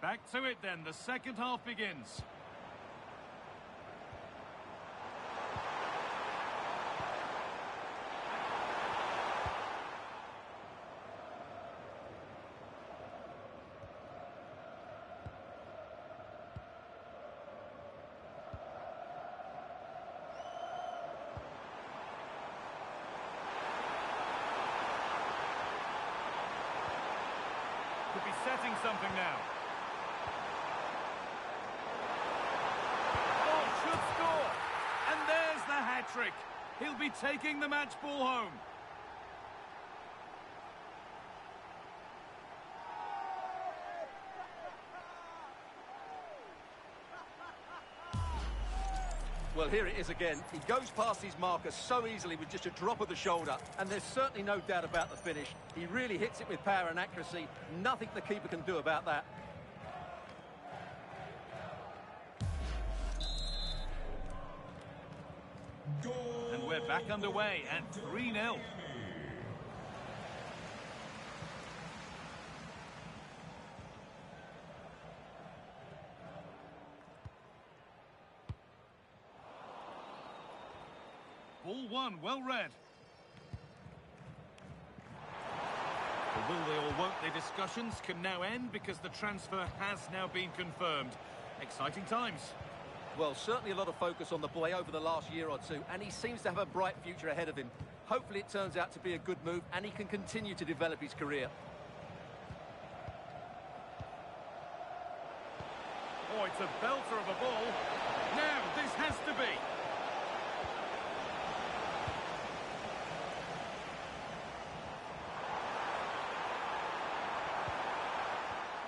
Back to it then, the second half begins. Could be setting something now. Oh, should score! And there's the hat-trick. He'll be taking the match ball home. Well, here it is again. He goes past his marker so easily with just a drop of the shoulder, and there's certainly no doubt about the finish. He really hits it with power and accuracy. Nothing the keeper can do about that. And we're back underway at 3-0. Ball one, well read. The will they or won't they discussions can now end because the transfer has now been confirmed. Exciting times. Well, certainly a lot of focus on the boy over the last year or two, and he seems to have a bright future ahead of him. Hopefully it turns out to be a good move and he can continue to develop his career. Oh, it's a belter of a ball. Now, this has to be.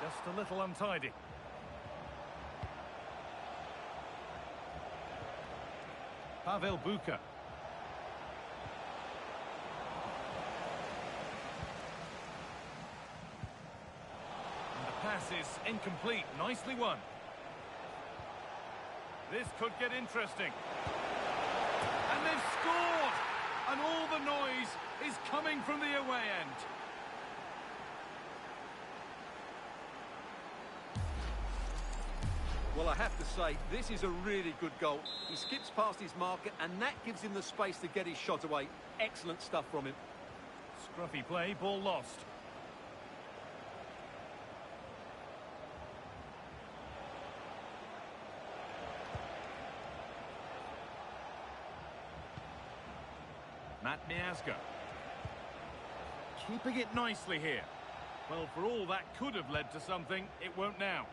Just a little untidy. Pavel Buka. And the pass is incomplete. Nicely won. This could get interesting. And they've scored! And all the noise is coming from the away end. Well, I have to say, this is a really good goal. He skips past his marker, and that gives him the space to get his shot away. Excellent stuff from him. Scruffy play, ball lost. Matt Miazga. Keeping it nicely here. Well, for all that could have led to something, it won't now.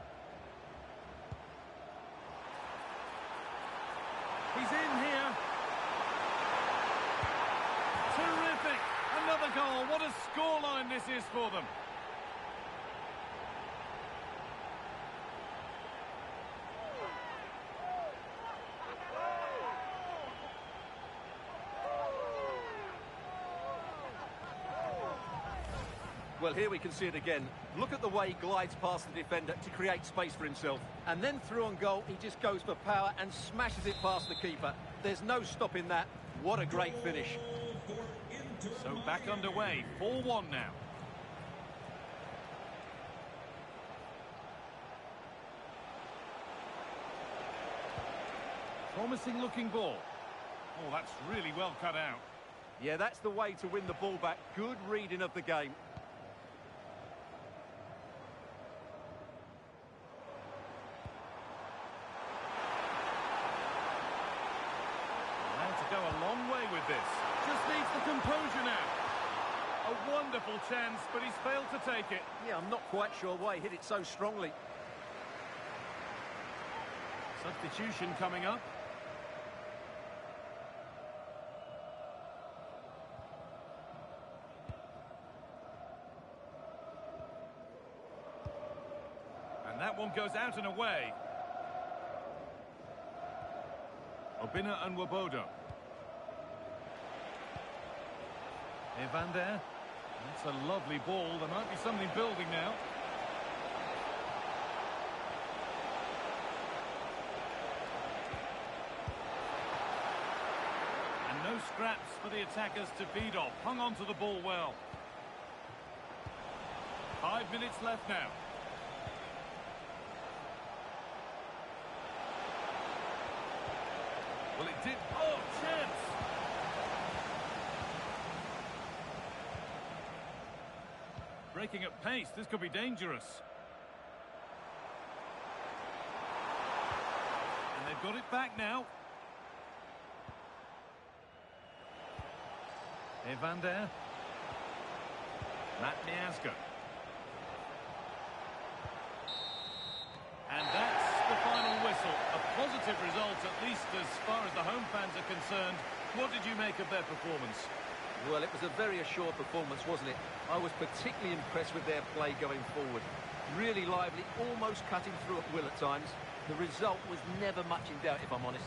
He's in here. Terrific. Another goal. What a scoreline this is for them. Well, here we can see it again. Look at the way he glides past the defender to create space for himself. And then through on goal, he just goes for power and smashes it past the keeper. There's no stopping that. What a great finish. So back underway, 4-1 now. Promising looking ball. Oh, that's really well cut out. Yeah, that's the way to win the ball back. Good reading of the game. Go a long way with this. Just needs the composure now. A wonderful chance, but he's failed to take it. Yeah, I'm not quite sure why he hit it so strongly. Substitution coming up. And that one goes out and away. Obina and Nwobodo. Evander. That's a lovely ball. There might be something building now. And no scraps for the attackers to feed off. Hung on to the ball well. 5 minutes left now. Well, it did. Oh, chance! Breaking at pace, this could be dangerous. And they've got it back now. Evander. Matt Miazga. And that's the final whistle. A positive result, at least as far as the home fans are concerned. What did you make of their performance? Well, it was a very assured performance, wasn't it? I was particularly impressed with their play going forward. Really lively, almost cutting through at will at times. The result was never much in doubt, if I'm honest.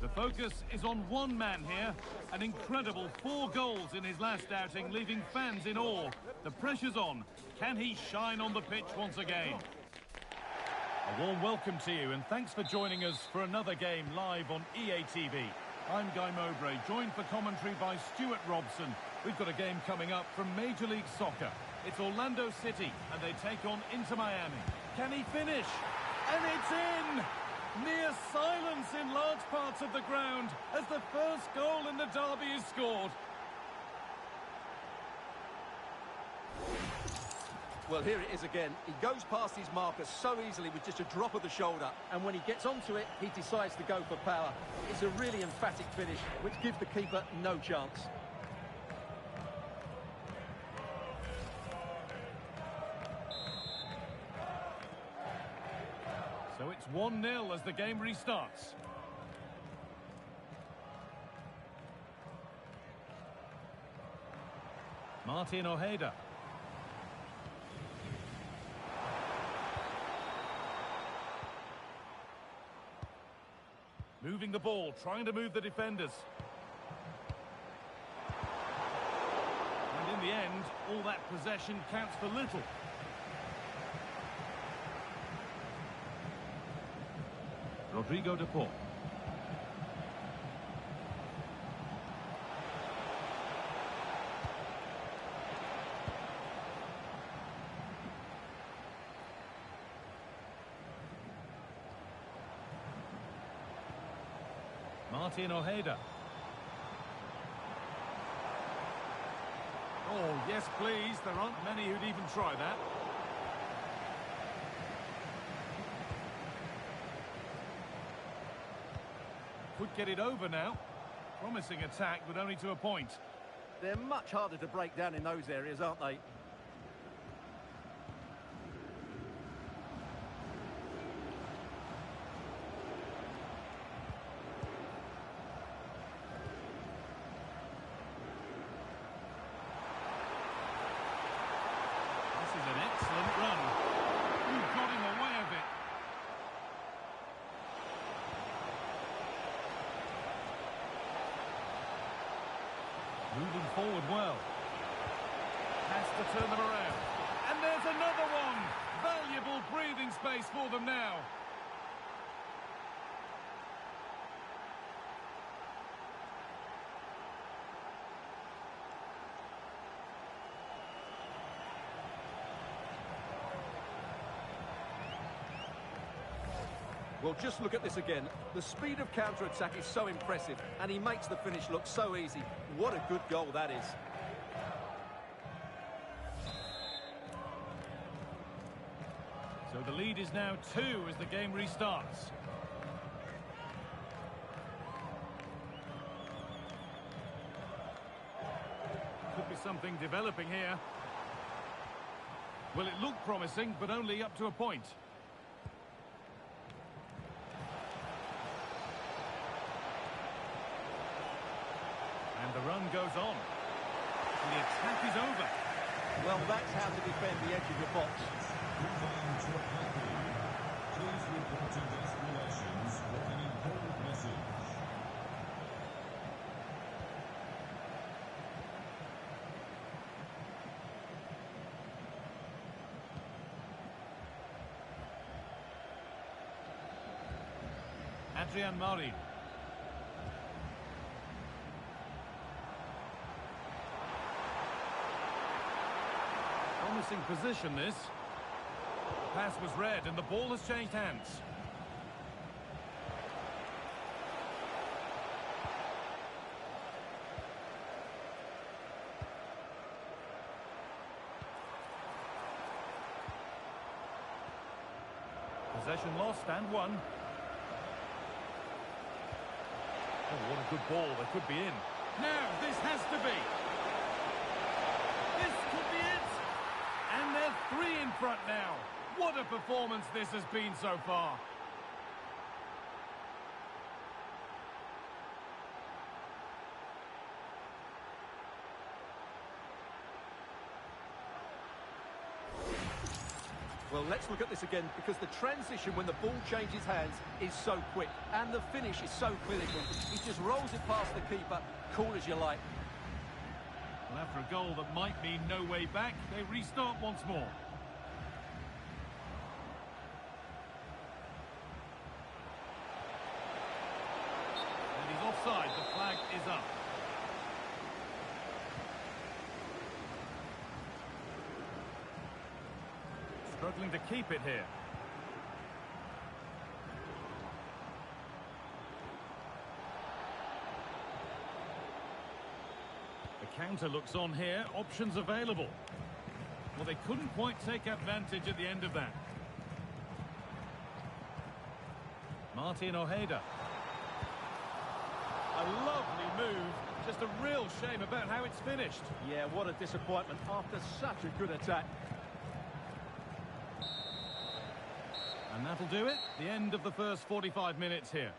The focus is on one man here. An incredible 4 goals in his last outing, leaving fans in awe. The pressure's on. Can he shine on the pitch once again? A warm welcome to you, and thanks for joining us for another game live on EA TV. I'm Guy Mowbray, joined for commentary by Stuart Robson. We've got a game coming up from Major League Soccer. It's Orlando City, and they take on Inter Miami. Can he finish? And it's in! Near silence in large parts of the ground as the first goal in the derby is scored. Well, here it is again. He goes past his marker so easily with just a drop of the shoulder. And when he gets onto it, he decides to go for power. It's a really emphatic finish, which gives the keeper no chance. So it's 1-0 as the game restarts. Martin Ojeda. Moving the ball, trying to move the defenders. And in the end, all that possession counts for little. Rodrigo de Paul. Martin Ojeda. Oh, yes, please. There aren't many who'd even try that. Could get it over now. Promising attack, but only to a point. They're much harder to break down in those areas, aren't they? This is an excellent run. You got him away of it. Moving forward well. Has to turn them around. And there's another one. Valuable breathing space for them now. Well, just look at this again. The speed of counter-attack is so impressive, and he makes the finish look so easy. What a good goal that is. So the lead is now 2 as the game restarts. Could be something developing here. Well, it looked promising, but only up to a point. And the run goes on. And the attack is over. Well, that's how to defend the edge of the box. Please report to guest relations for any important message. Adrian Mari. Promising position, this. Pass was read and the ball has changed hands. Possession lost and won. Oh, what a good ball. They could be in. Now, this has to be. This could be it. And they're 3 in front now. What a performance this has been so far. Well, let's look at this again, because the transition when the ball changes hands is so quick, and the finish is so clinical. He just rolls it past the keeper, cool as you like. Well, after a goal that might mean no way back, they restart once more. And he's offside. The flag is up. Struggling to keep it here. The counter looks on here. Options available. Well, they couldn't quite take advantage at the end of that. Martin Ojeda. A lovely move. Just a real shame about how it's finished. Yeah, what a disappointment after such a good attack. And that'll do it. The end of the first 45 minutes here.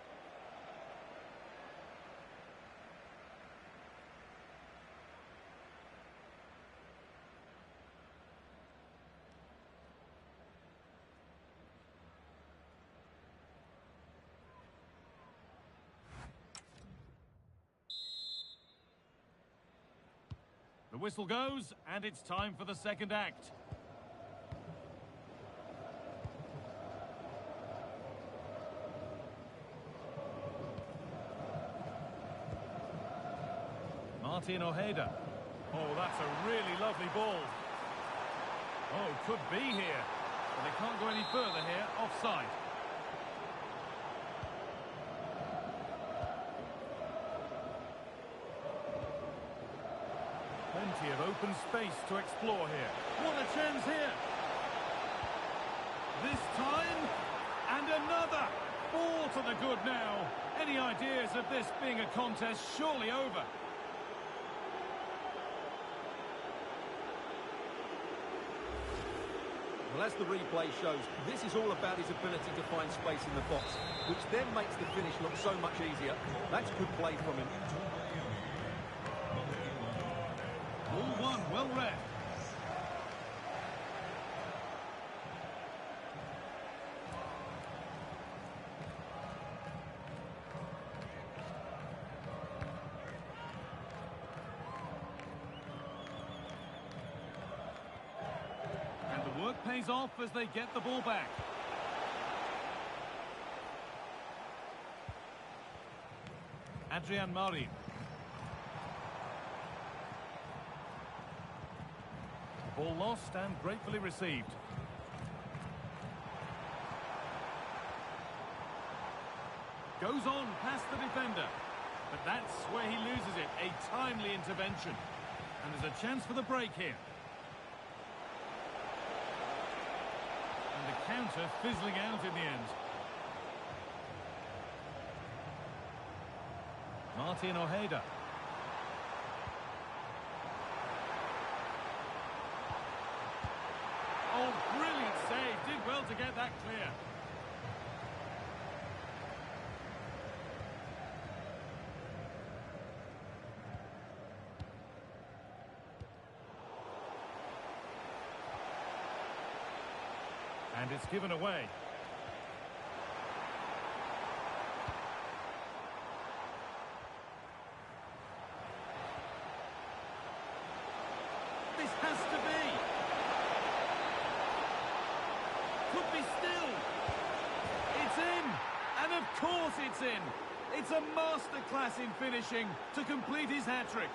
whistle goes, and it's time for the second act. Martin Ojeda. Oh, that's a really lovely ball. Oh, could be here. But they can't go any further here. Offside. Plenty of open space to explore here. What a chance here. This time, and another. 4 to the good now. Any ideas of this being a contest surely over? Well, as the replay shows, this is all about his ability to find space in the box, which then makes the finish look so much easier. That's good play from him. All one, well read. And the work pays off as they get the ball back. Adrian Marin. Ball lost and gratefully received. Goes on past the defender. But that's where he loses it. A timely intervention. And there's a chance for the break here. And the counter fizzling out in the end. Martin Ojeda. Oh, brilliant save. Did well to get that clear. And it's given away. This has to be. Could be still. It's in. And of course it's in. It's a masterclass in finishing to complete his hat-trick.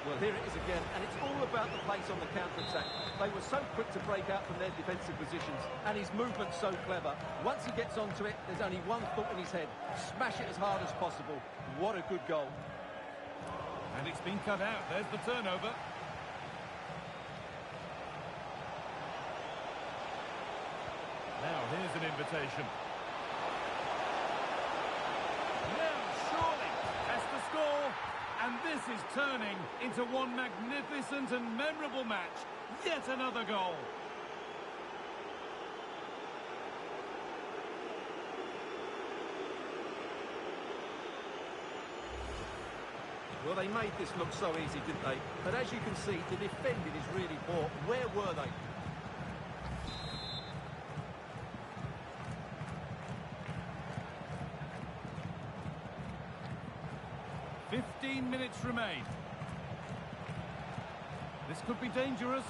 Well, here it is again, and it's all about the pace on the counter-attack. They were so quick to break out from their defensive positions, and his movement's so clever. Once he gets onto it, there's only one thought in his head. Smash it as hard as possible. What a good goal. And it's been cut out. There's the turnover. Now, here's an invitation. Now, surely, has to score. And this is turning into one magnificent and memorable match. Yet another goal. Well, they made this look so easy, didn't they? But as you can see, the defending is really poor. Where were they? Minutes remain. This could be dangerous.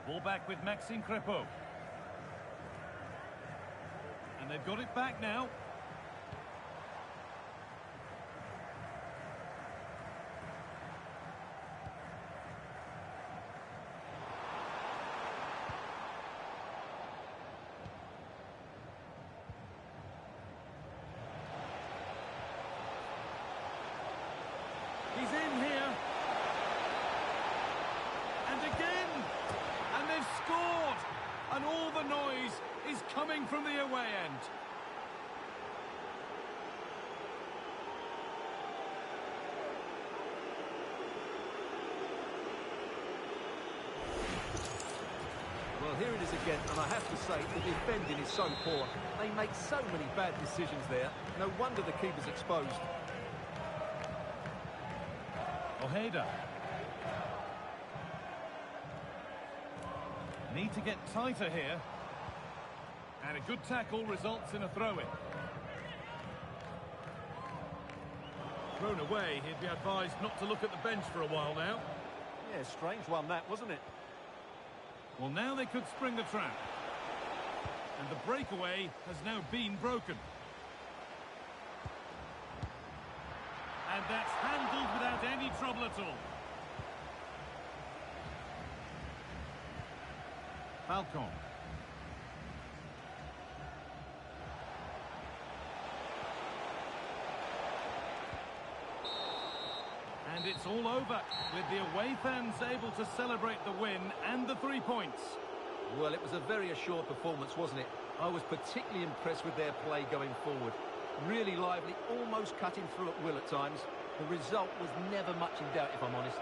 Ball back with Maxime Crepeau. And they've got it back now. He's in here. here it is again, and I have to say, the defending is so poor. They make so many bad decisions there. No wonder the keeper's exposed. Ojeda. Need to get tighter here. And a good tackle results in a throw-in. Thrown away, he'd be advised not to look at the bench for a while now. Yeah, strange one that, wasn't it? Well, now they could spring the trap. And the breakaway has now been broken. And that's handled without any trouble at all. Falcon. And it's all over, with the away fans able to celebrate the win and the 3 points. Well, it was a very assured performance, wasn't it? I was particularly impressed with their play going forward. Really lively, almost cutting through at will at times. The result was never much in doubt, if I'm honest.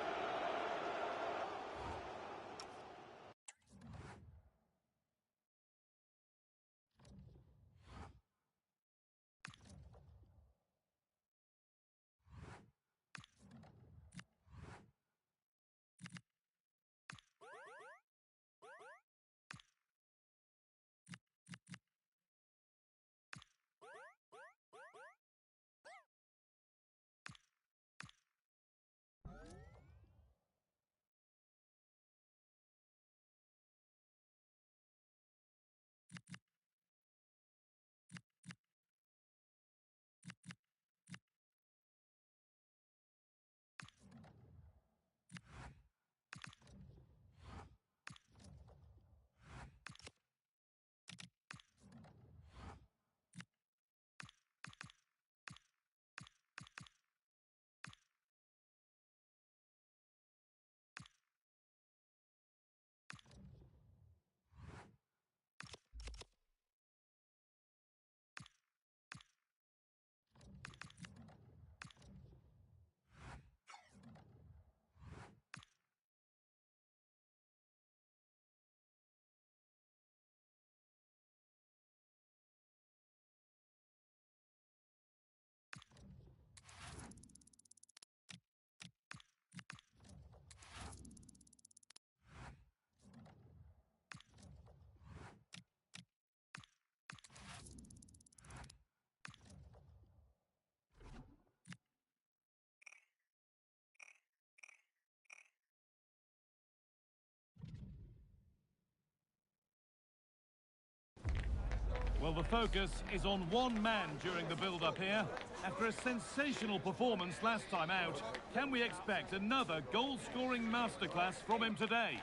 Well, the focus is on one man during the build-up here. After a sensational performance last time out, can we expect another goal-scoring masterclass from him today?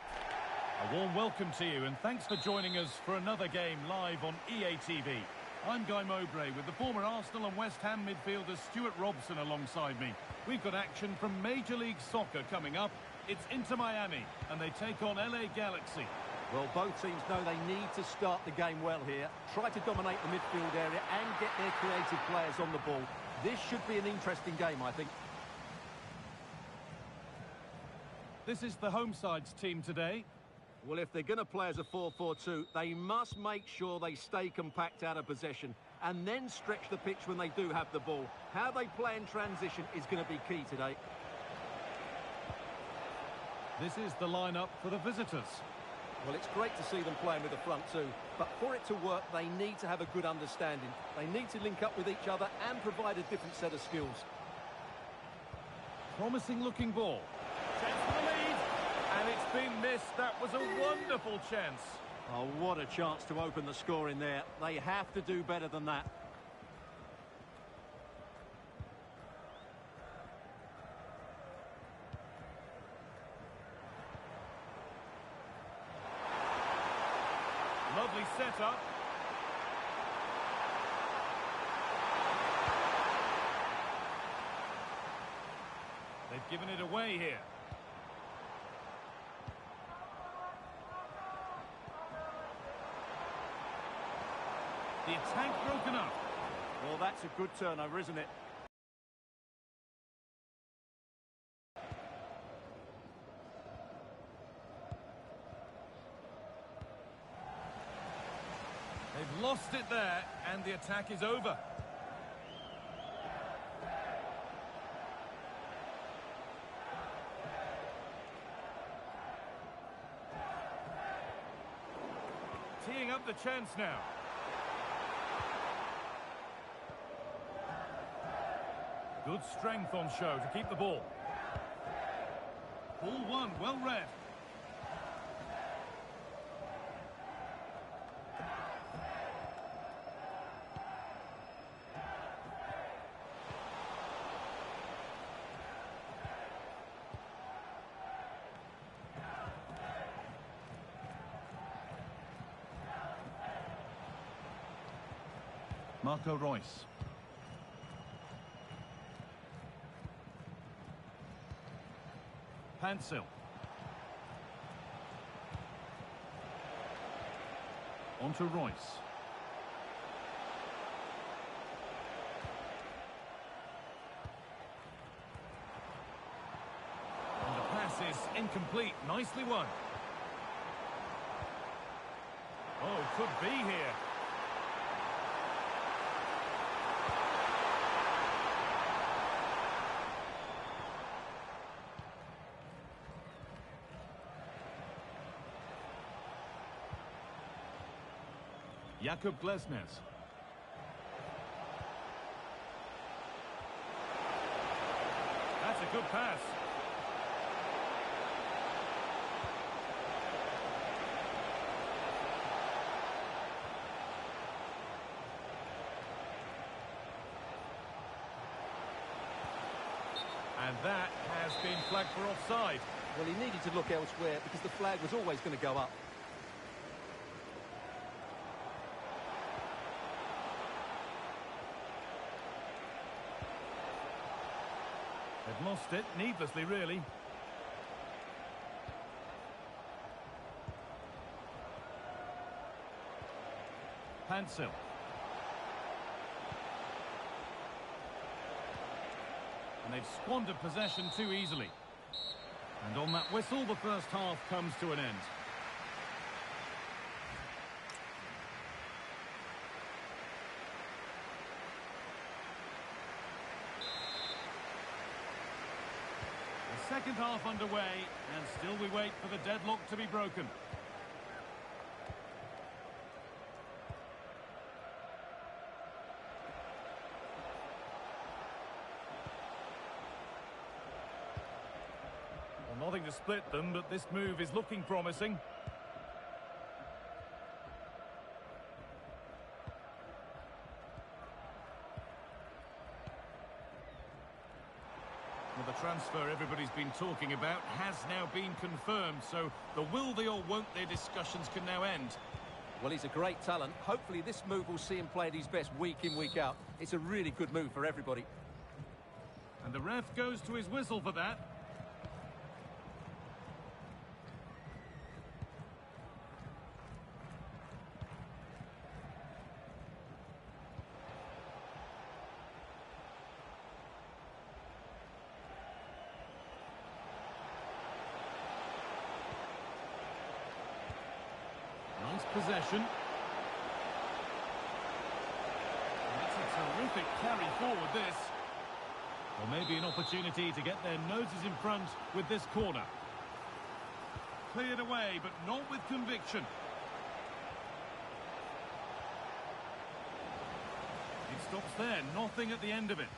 A warm welcome to you, and thanks for joining us for another game live on EA TV. I'm Guy Mowbray with the former Arsenal and West Ham midfielder Stuart Robson alongside me. We've got action from Major League Soccer coming up. It's Inter Miami, and they take on LA Galaxy. Well, both teams know they need to start the game well here. Try to dominate the midfield area and get their creative players on the ball. This should be an interesting game, I think. This is the home side's team today. Well, if they're going to play as a 4-4-2, they must make sure they stay compact out of possession and then stretch the pitch when they do have the ball. How they play in transition is going to be key today. This is the lineup for the visitors. Well, it's great to see them playing with the front two, but for it to work, they need to have a good understanding. They need to link up with each other and provide a different set of skills. Promising looking ball. Chance for the lead, and it's been missed. That was a wonderful chance. Oh, what a chance to open the score in there. They have to do better than that. Lovely setup. They've given it away here. The attack broken up. Well, that's a good turnover, isn't it? They've lost it there, and the attack is over. Teeing up the chance now. Good strength on show to keep the ball. Ball one, well read. Marco Reus. Pancil. On to Reus. And the pass is incomplete. Nicely won. Oh, could be here. Jakub Glesnes. That's a good pass. And that has been flagged for offside. Well, he needed to look elsewhere because the flag was always going to go up. They've lost it, needlessly, really. Pancil. And they've squandered possession too easily. And on that whistle, the first half comes to an end. The second half underway, and still we wait for the deadlock to be broken. Well, nothing to split them, but this move is looking promising. Well, the transfer everybody's been talking about has now been confirmed, so the will they or won't they discussions can now end. Well, he's a great talent. Hopefully this move will see him play at his best week in, week out. It's a really good move for everybody. And the ref goes to his whistle for that. Nice possession. That's a terrific carry forward, this. Or maybe an opportunity to get their noses in front with this corner. Cleared away, but not with conviction. It stops there, nothing at the end of it.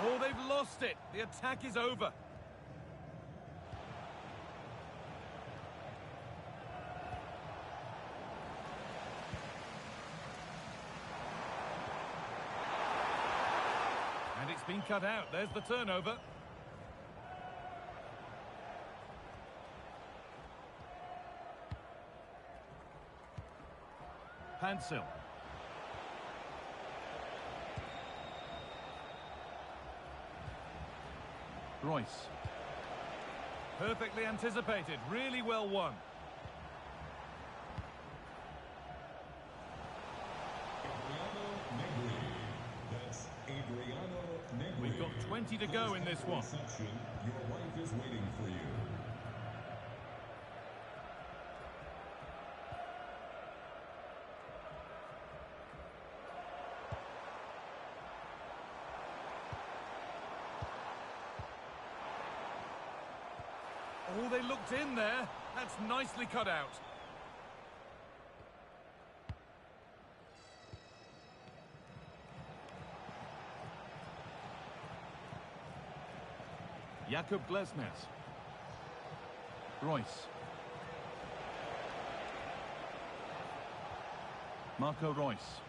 Oh, they've lost it. The attack is over. And it's been cut out. There's the turnover. Pancil. Reus. Perfectly anticipated, really well won. Adriano Negri. That's Adriano Negri. We We've got 20 to go in this one. Reception, your wife is waiting for you. Oh, they looked in there. That's nicely cut out. Jakub Glesnes. Royce. Marco Royce.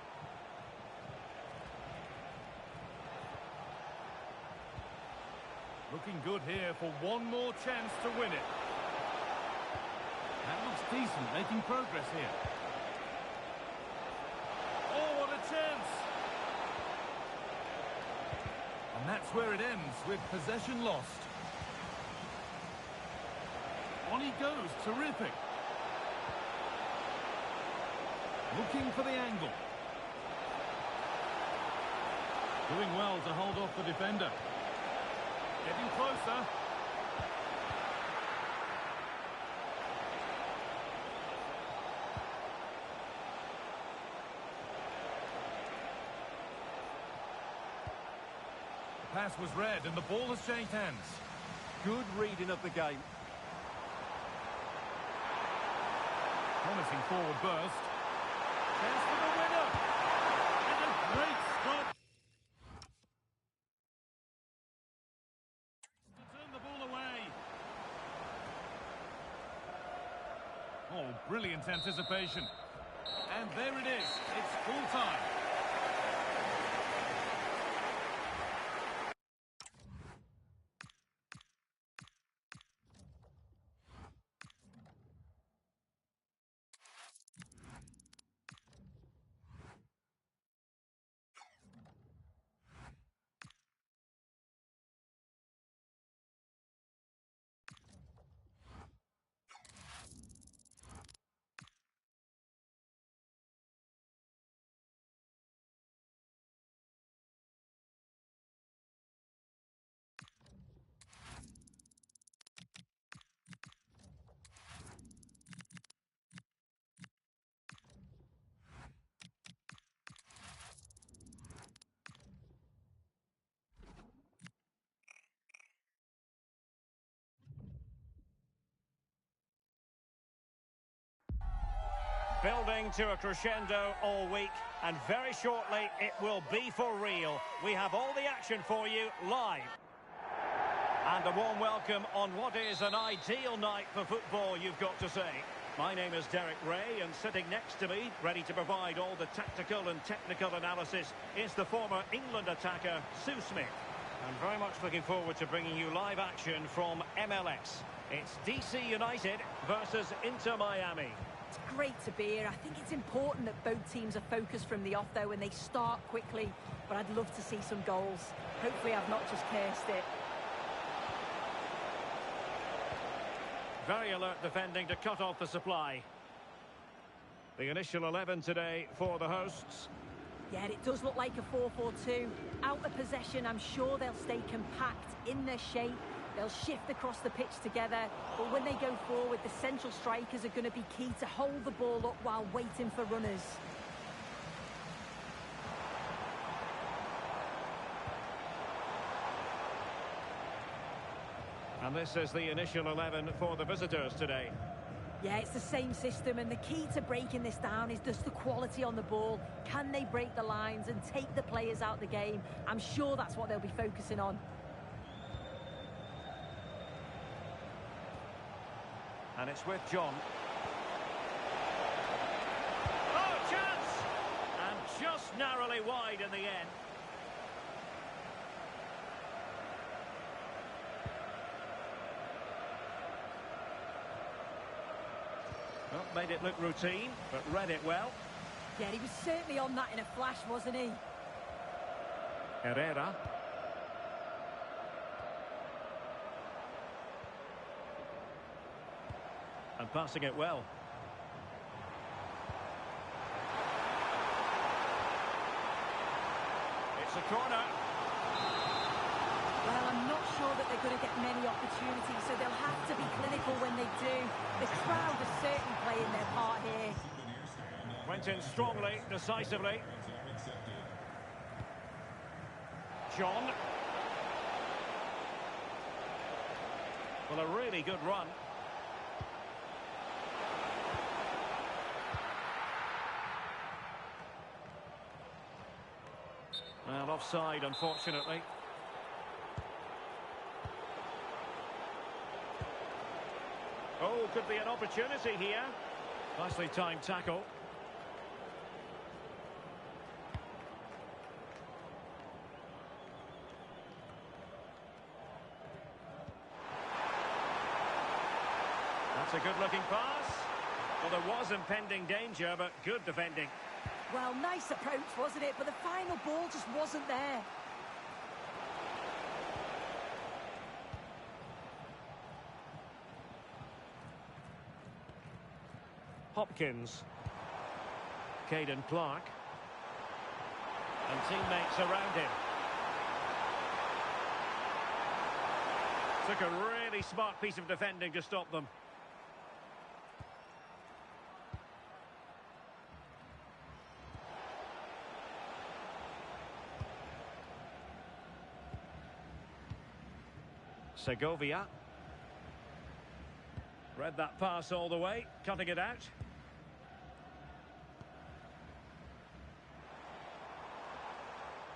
Looking good here for one more chance to win it. That looks decent, making progress here. Oh, what a chance! And that's where it ends, with possession lost. On he goes, terrific. Looking for the angle. Doing well to hold off the defender. Getting closer. The pass was read and the ball has changed hands. Good reading of the game. Promising forward burst. Chance for the winner. And a great stop. To turn the ball away. Oh, brilliant anticipation. And there it is. It's full time. Building to a crescendo all week, and very shortly it will be for real. We have all the action for you live. And a warm welcome on what is an ideal night for football, you've got to say. My name is Derek Ray, and sitting next to me, ready to provide all the tactical and technical analysis, is the former England attacker, Sue Smith. I'm very much looking forward to bringing you live action from MLS. It's DC United versus Inter Miami. It's great to be here. I think it's important that both teams are focused from the off, though, and they start quickly. But I'd love to see some goals. Hopefully I've not just cursed it. Very alert defending to cut off the supply. The initial 11 today for the hosts. Yeah, it does look like a 4-4-2. Out of possession, I'm sure they'll stay compact in their shape. They'll shift across the pitch together, but when they go forward, the central strikers are going to be key to hold the ball up while waiting for runners. And this is the initial 11 for the visitors today. Yeah, it's the same system, and the key to breaking this down is just the quality on the ball. Can they break the lines and take the players out the game? I'm sure that's what they'll be focusing on. And it's with John. Oh, chance! And just narrowly wide in the end. Well, made it look routine, but read it well. Yeah, he was certainly on that in a flash, wasn't he? Herrera. And passing it well. It's a corner. going to get many opportunities, so they'll have to be clinical when they do. The crowd are certainly playing their part here. Went in strongly, decisively. John. Well, a really good run. Well, offside, unfortunately. Oh, could be an opportunity here. Nicely timed tackle. That's a good-looking pass. Well, there was impending danger, but good defending. Well, nice approach, wasn't it? But the final ball just wasn't there. Hopkins. Caden Clark. And teammates around him. Took a really smart piece of defending to stop them. Segovia. Read that pass all the way, cutting it out.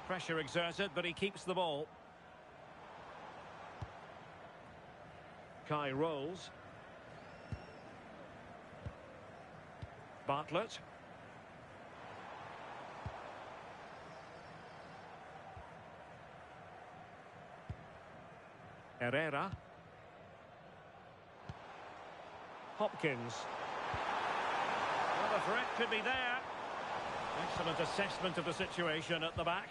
Pressure exerted, but he keeps the ball. Kai rolls. Bartlett. Herrera. Hopkins. Well, the threat could be there. Excellent assessment of the situation at the back.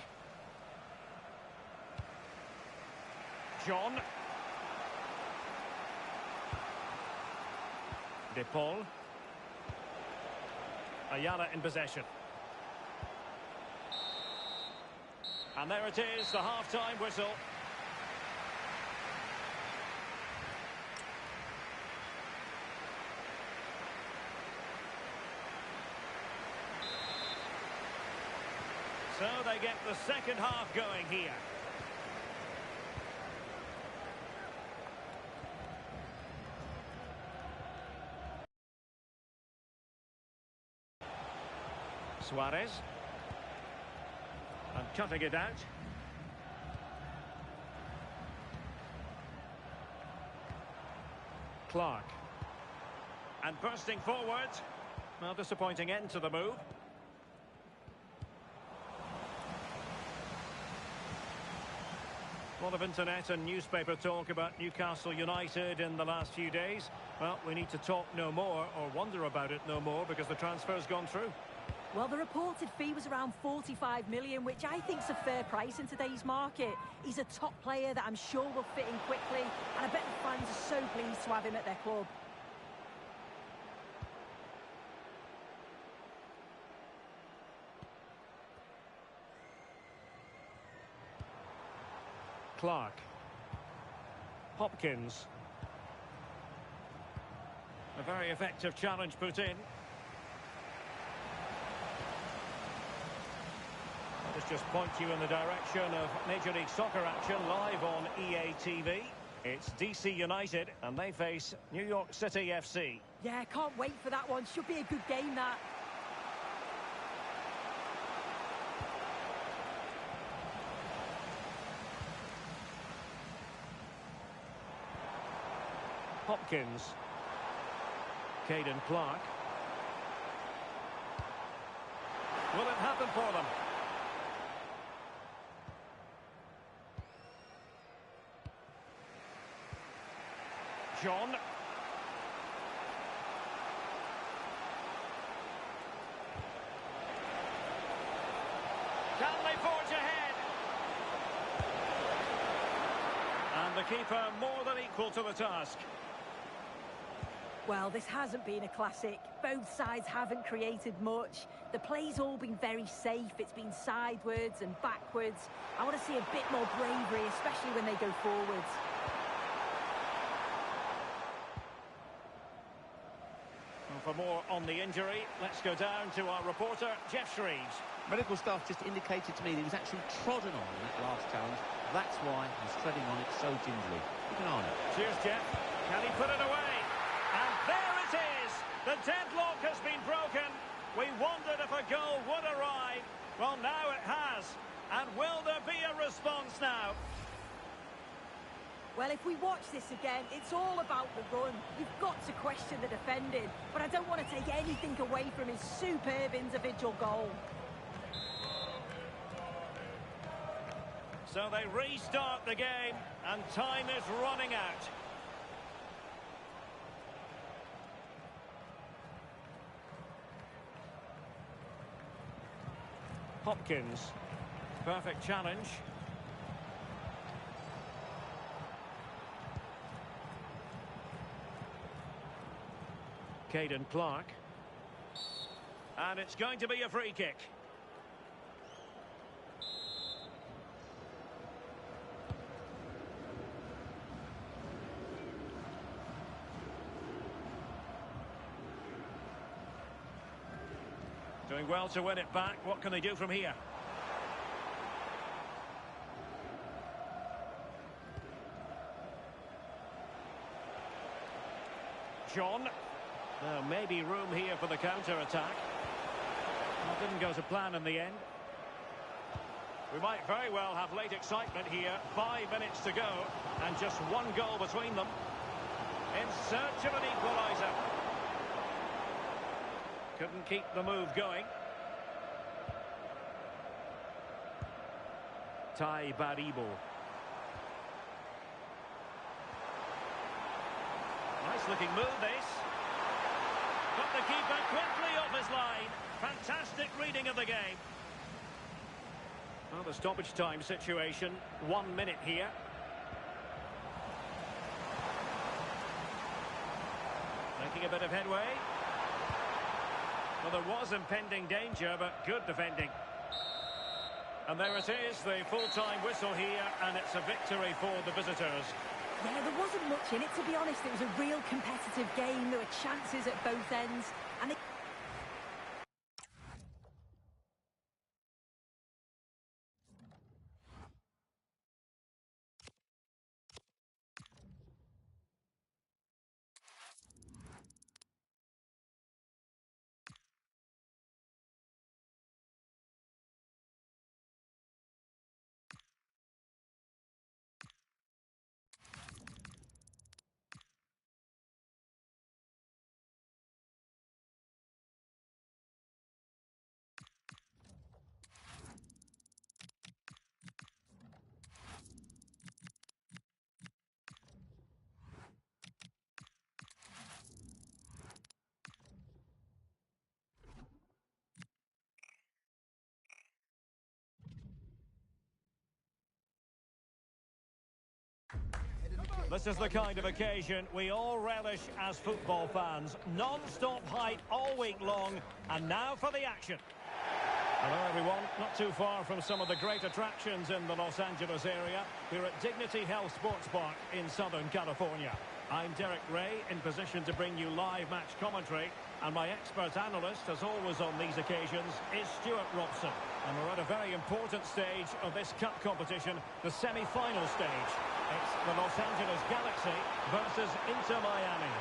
John. De Paul. Ayala in possession. And there it is, the half-time whistle. So they get the second half going here. Suarez. And cutting it out. Clark. And bursting forward. Well, disappointing end to the move. A lot of internet and newspaper talk about Newcastle United in the last few days. Well, we need to talk no more, or wonder about it no more, because the transfer's gone through. Well, the reported fee was around 45 million, which I think is a fair price in today's market. He's a top player that I'm sure will fit in quickly, and I bet the fans are so pleased to have him at their club. Clark. Hopkins. A very effective challenge put in. Let's just point you in the direction of Major League Soccer action live on EA TV. It's DC United and they face New York City FC. Yeah, can't wait for that one. Should be a good game, that. Hopkins. Caden Clark. Will it happen for them? John. Can they forge ahead? And the keeper more than equal to the task. Well, this hasn't been a classic. Both sides haven't created much. The play's all been very safe. It's been sidewards and backwards. I want to see a bit more bravery, especially when they go forwards. for more on the injury, let's go down to our reporter, Jeff Shreves. Medical staff just indicated to me that he was actually trodden on in that last challenge. That's why he's treading on it so gingerly. Keep an eye on it. Cheers, Jeff. Can he put it away? And there it is! The deadlock has been broken. We wondered if a goal would arrive. Well, now it has. And will there be a response now? Well, if we watch this again, it's all about the run. You've got to question the defending, but I don't want to take anything away from his superb individual goal. So they restart the game, and time is running out. Hopkins. Perfect challenge. Caden Clark. And it's going to be a free kick. Doing well to win it back. What can they do from here? John. Now, maybe room here for the counter-attack. That didn't go to plan in the end. We might very well have late excitement here. 5 minutes to go, and just one goal between them. In search of an equaliser. Couldn't keep the move going. Tai Baribo. Nice looking move, this. Got the keeper quickly off his line. Fantastic reading of the game. Well, the stoppage time situation. 1 minute here. Making a bit of headway. Well, there was impending danger, but good defending. And there it is, the full-time whistle here, and it's a victory for the visitors. Yeah, there wasn't much in it, to be honest. It was a real competitive game. There were chances at both ends. And This is the kind of occasion we all relish as football fans. Non-stop hype all week long, and now for the action. Hello everyone, not too far from some of the great attractions in the Los Angeles area. We're at Dignity Health Sports Park in Southern California. I'm Derek Ray, in position to bring you live match commentary, and my expert analyst, as always on these occasions, is Stuart Robson. And we're at a very important stage of this cup competition, the semi-final stage. It's the Los Angeles Galaxy versus Inter Miami.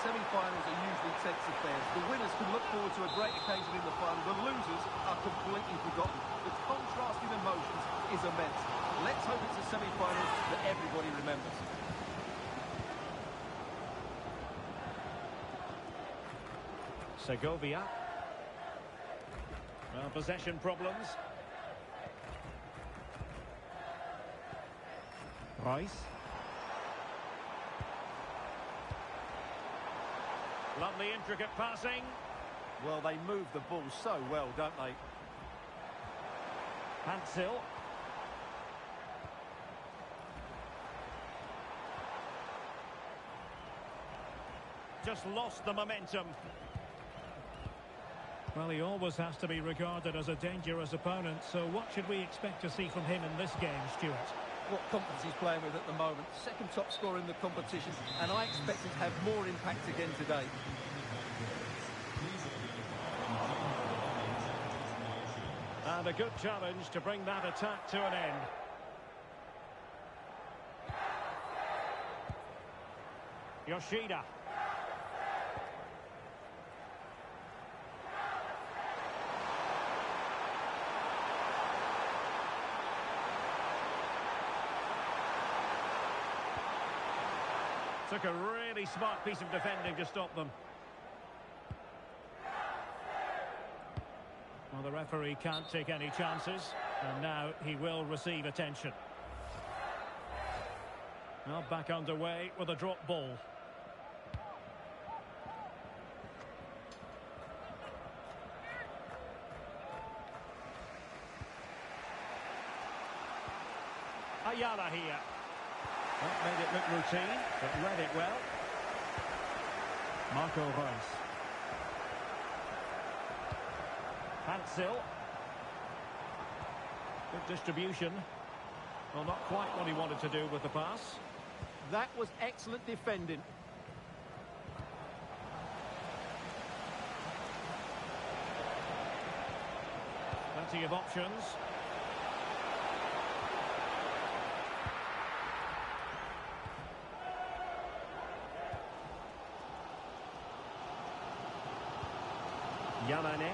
Semi-finals are usually tense affairs. The winners can look forward to a great occasion in the final. The losers are completely forgotten. The contrast in emotions is immense. Let's hope it's a semi-final that everybody remembers. Segovia. Well, possession problems. Rice. Lovely intricate passing. Well, they move the ball so well, don't they? Hansel. Just lost the momentum. Well, he always has to be regarded as a dangerous opponent, so what should we expect to see from him in this game, Stuart? What confidence he's playing with at the moment. Second top scorer in the competition, and I expect him to have more impact again today. And a good challenge to bring that attack to an end. Yoshida. Took a really smart piece of defending to stop them. Well, the referee can't take any chances, and now he will receive attention. Now back underway with a drop ball. Ayala here. That made it look routine, but read it well. Marco Reus. Hansel. Good distribution. Well, not quite what he wanted to do with the pass. That was excellent defending. Plenty of options. Yamane.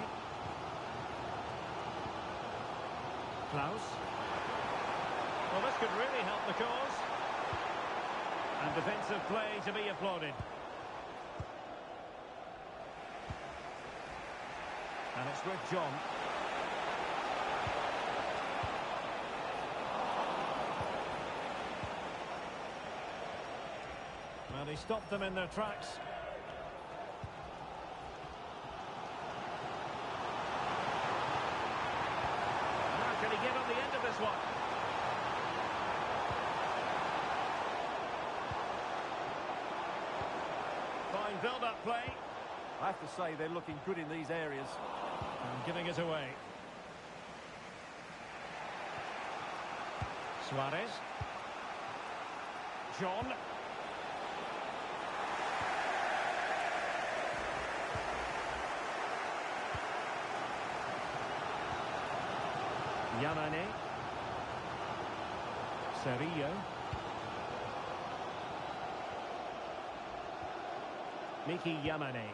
Klaus. Well, this could really help the cause. And defensive play to be applauded. And it's with John. Well, he stopped them in their tracks. Can he get on the end of this one? Fine build-up play. I have to say they're looking good in these areas. And giving it away. Suarez. John. Yamane. Serillo. Miki Yamane.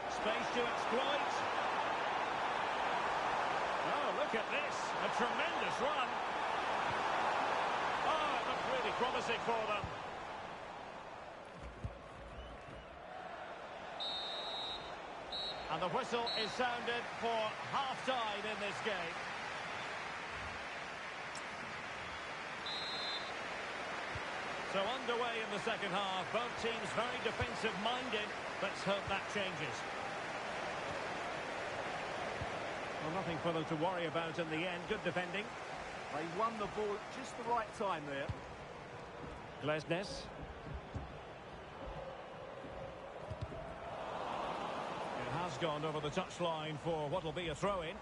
Space to exploit. Oh, look at this. A tremendous run. Oh, it looks really promising for them. And the whistle is sounded for half-time in this game. So underway in the second half, both teams very defensive-minded. Let's hope that changes. Well, nothing for them to worry about in the end. Good defending. They won the ball at just the right time there. Glesnes. It has gone over the touchline for what will be a throw-in.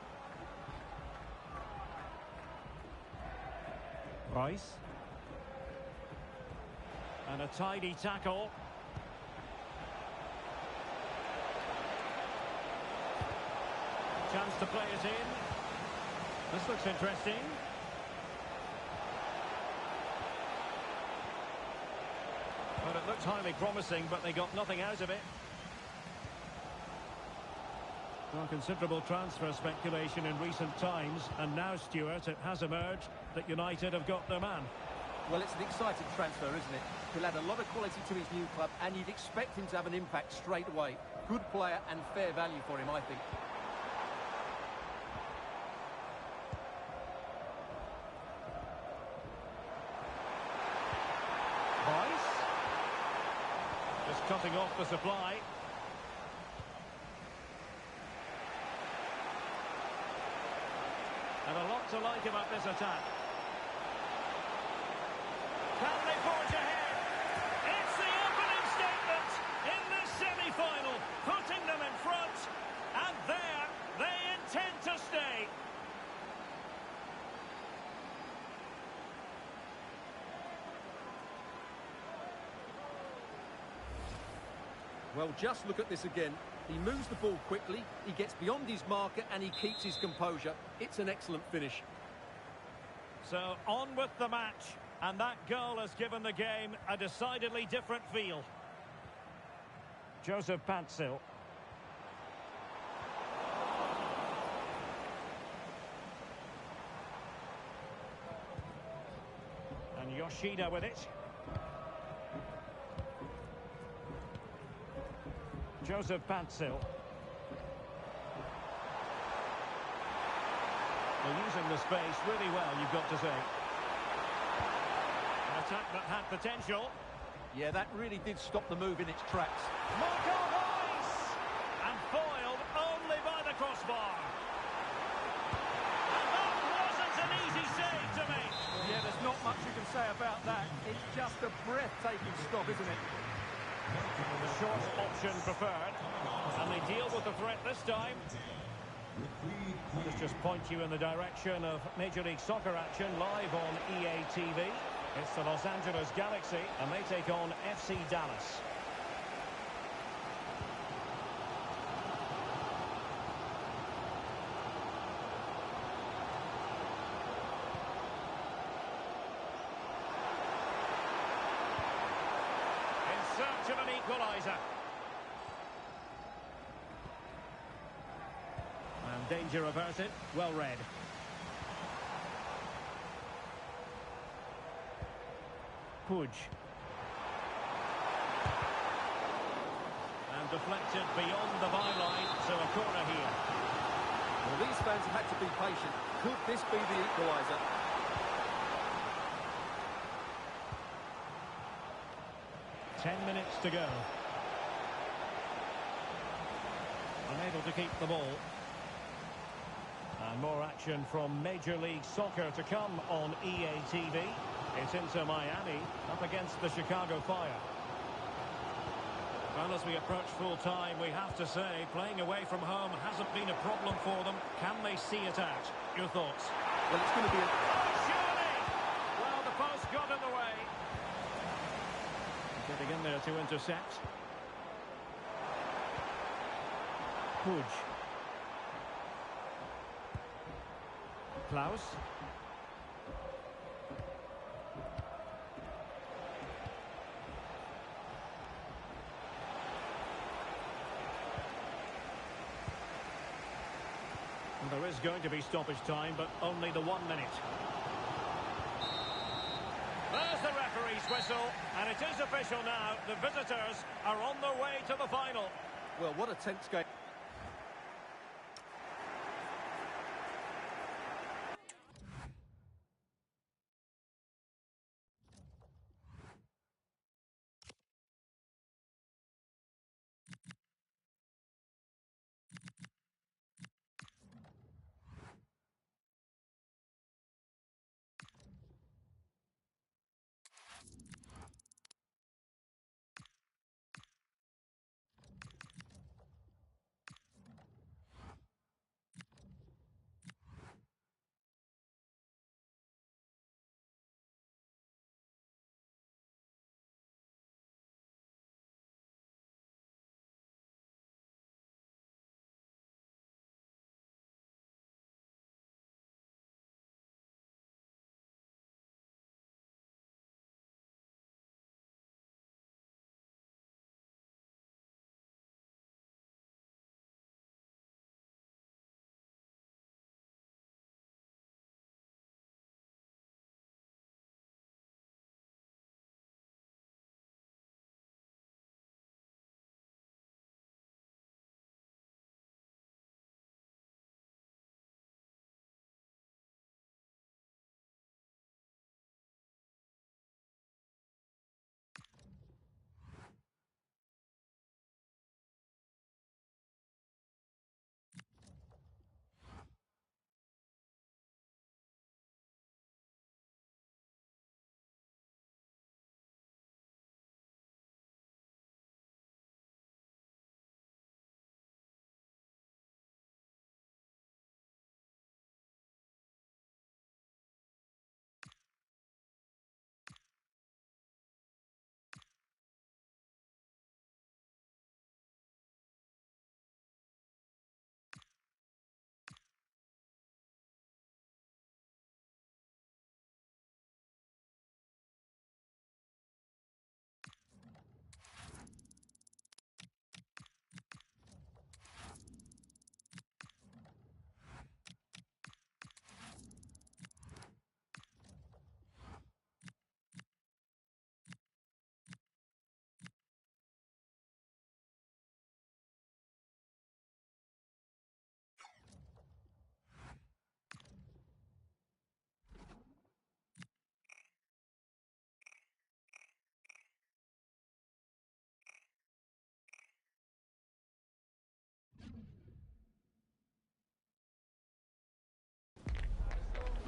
Rice. And a tidy tackle. Chance to play it in. This looks interesting. Well, it looked highly promising, but they got nothing out of it. Well, considerable transfer speculation in recent times, and now, Stuart, it has emerged that United have got their man. Well, it's an exciting transfer, isn't it? He'll add a lot of quality to his new club, and you'd expect him to have an impact straight away. Good player and fair value for him, I think. Rice. Just cutting off the supply. And a lot to like about this attack. Can they forge ahead? It's the opening statement in this semi-final, putting them in front, and there they intend to stay. Well, just look at this again. He moves the ball quickly, he gets beyond his marker and he keeps his composure. It's an excellent finish. So on with the match, and that goal has given the game a decidedly different feel. Joseph Pantsil. And Yoshida with it. Joseph Pantsil. They're using the space really well, you've got to say. An attack that had potential. Yeah, that really did stop the move in its tracks. Marco Reus! And foiled only by the crossbar. And that wasn't an easy save to make. Yeah, there's not much you can say about that. It's just a breathtaking stop, isn't it? The short option preferred. And they deal with the threat this time. Let's just point you in the direction of Major League Soccer action live on EA TV. It's the Los Angeles Galaxy, and they take on FC Dallas. In search of an equaliser. And danger averted, well read. Puig. And deflected beyond the byline, so a corner here. Well, these fans have had to be patient. Could this be the equaliser? Ten minutes to go. Unable to keep the ball. And more action from Major League Soccer to come on EA TV. It's Inter Miami up against the Chicago Fire. Well, as we approach full time, we have to say playing away from home hasn't been a problem for them. Can they see it out? Your thoughts? Well, it's going to be a... Oh, surely! Well, the post got in the way. Getting in there to intercept. Puig. Klaus. There is going to be stoppage time, but only the 1 minute. There's the referee's whistle, and it is official now. The visitors are on their way to the final. Well, what a tense game.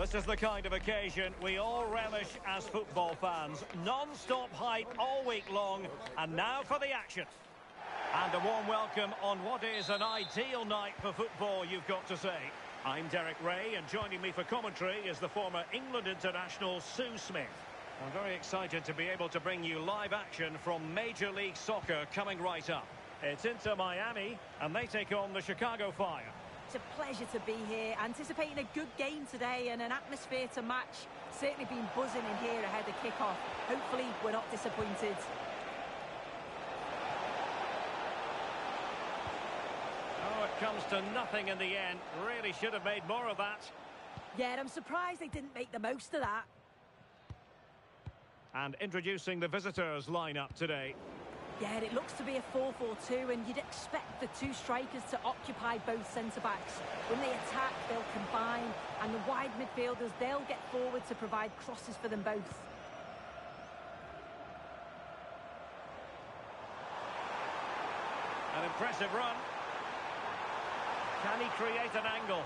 This is the kind of occasion we all relish as football fans. Non-stop hype all week long, and now for the action. And a warm welcome on what is an ideal night for football, you've got to say. I'm Derek Ray, and joining me for commentary is the former England international Sue Smith. I'm very excited to be able to bring you live action from Major League Soccer coming right up. It's Inter Miami, and they take on the Chicago Fire. It's a pleasure to be here, anticipating a good game today and an atmosphere to match. Certainly been buzzing in here ahead of kick-off. Hopefully we're not disappointed. Oh, it comes to nothing in the end. Really should have made more of that. Yeah, I'm surprised they didn't make the most of that. And introducing the visitors lineup today. Yeah, it looks to be a 4-4-2, and you'd expect the two strikers to occupy both centre-backs. When they attack, they'll combine, and the wide midfielders, they'll get forward to provide crosses for them both. An impressive run. Can he create an angle?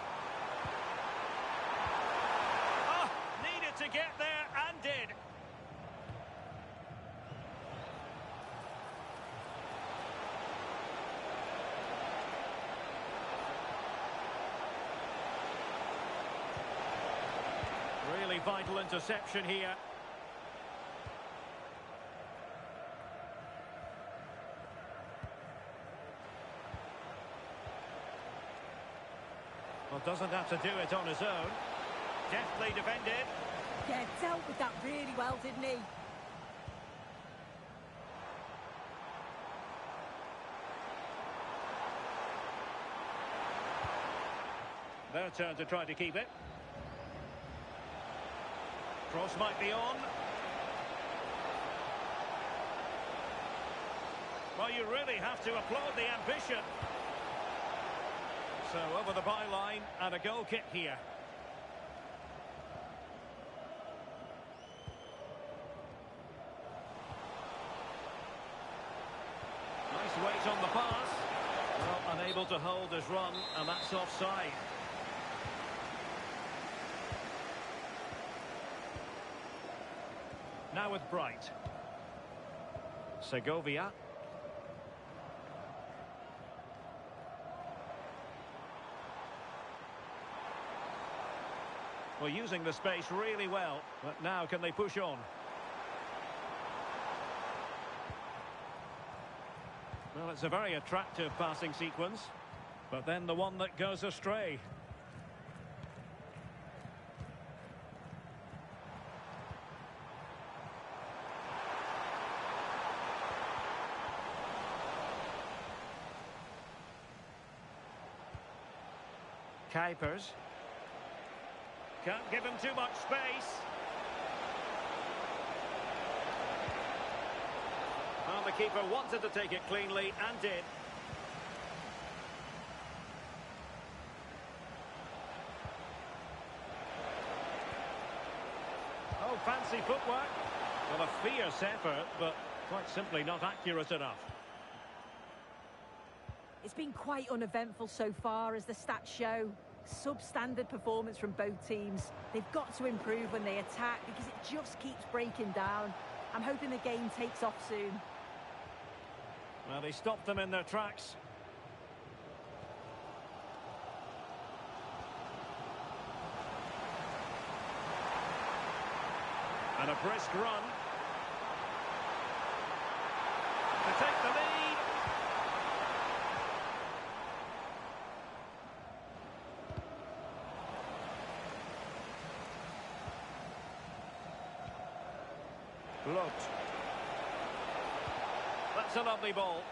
Oh, needed to get there and did. Really vital interception here. Well, doesn't have to do it on his own. Deftly defended. Yeah, dealt with that really well, didn't he? Their turn to try to keep it. Cross might be on. Well, you really have to applaud the ambition. So over the byline and a goal kick here. Nice weight on the pass. Well, unable to hold his run, and that's offside. Now with Bright. Segovia. Well, using the space really well, but now can they push on? Well, it's a very attractive passing sequence, but then the one that goes astray. Kuipers. Can't give him too much space. Well, the keeper wanted to take it cleanly and did. Oh, fancy footwork. Well, a fierce effort, but quite simply not accurate enough. It's been quite uneventful so far, as the stats show. Substandard performance from both teams. They've got to improve when they attack, because it just keeps breaking down. I'm hoping the game takes off soon. Well, they stopped them in their tracks. And a brisk run. To take the lead. Bloat. That's a lovely ball.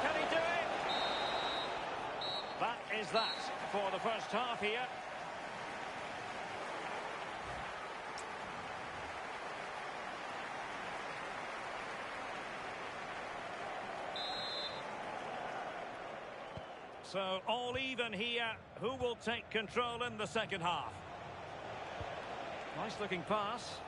Can he do it? That is that for the first half here. So all even here. Who will take control in the second half? Nice looking pass.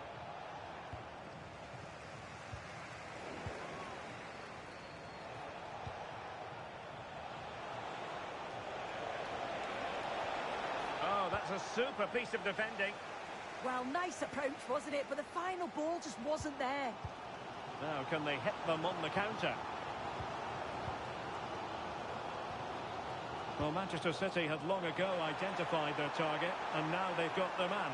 Oh, that's a super piece of defending. Well, nice approach, wasn't it? But the final ball just wasn't there. Now, can they hit them on the counter? Well, Manchester City had long ago identified their target, and now they've got their man.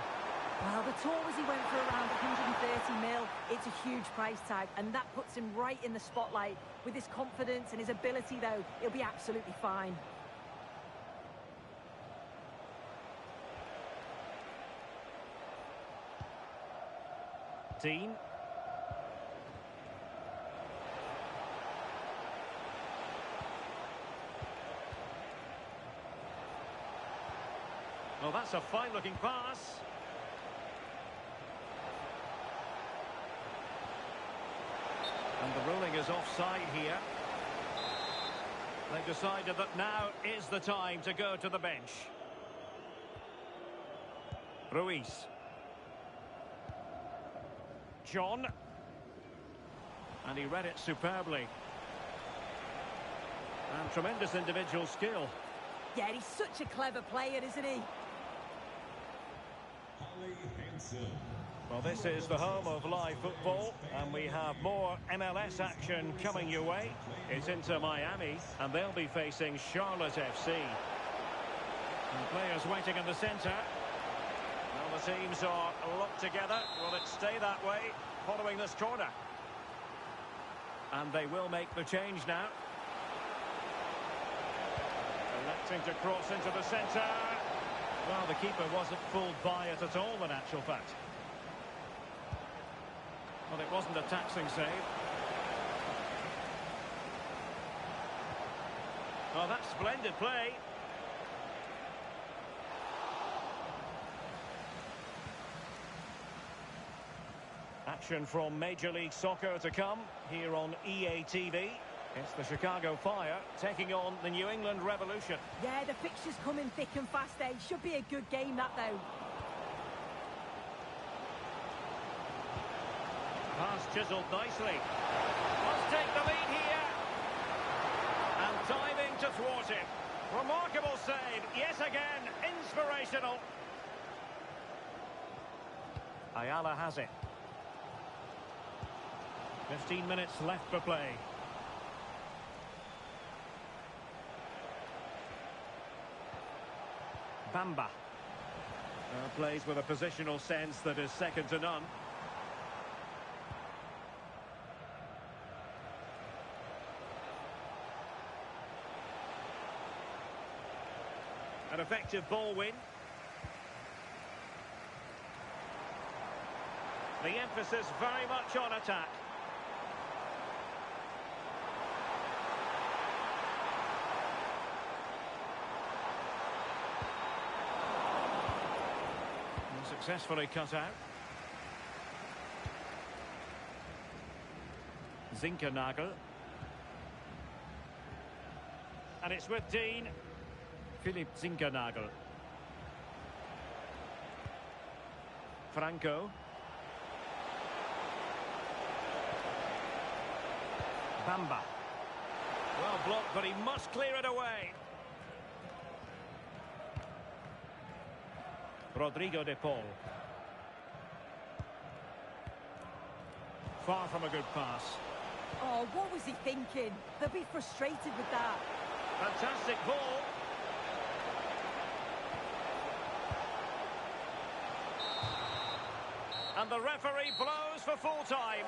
Well, the talk was he went for around 130 mil. It's a huge price tag, and that puts him right in the spotlight. With his confidence and his ability, though, he'll be absolutely fine. Dean. Well, that's a fine-looking pass. And the ruling is offside here. They've decided that now is the time to go to the bench. Ruiz. John. And he read it superbly. And tremendous individual skill. Yeah, he's such a clever player, isn't he? Well, this is the home of live football, and we have more MLS action coming your way. It's Inter Miami, and they'll be facing Charlotte FC. And players waiting in the centre. Well, the teams are locked together. Will it stay that way following this corner? And they will make the change now. Electing to cross into the centre. Well, the keeper wasn't fooled by it at all, in actual fact. Well, it wasn't a taxing save. Well, that's splendid play. Action from Major League Soccer to come here on EA TV. It's the Chicago Fire taking on the New England Revolution. Yeah, the fixtures coming thick and fast, eh? Should be a good game, that, though. Pass chiselled nicely. Must take the lead here. And diving to thwart it. Remarkable save, yet again, inspirational. Ayala has it. 15 minutes left for play. Bamba. Plays with a positional sense that is second to none. An effective ball win. The emphasis very much on attack. Successfully cut out. Zinkernagel. And it's with Dean. Philip Zinkernagel. Franco. Bamba. Well blocked, but he must clear it away. Rodrigo de Paul. Far from a good pass. Oh, what was he thinking? They'll be frustrated with that. Fantastic ball. And the referee blows for full time.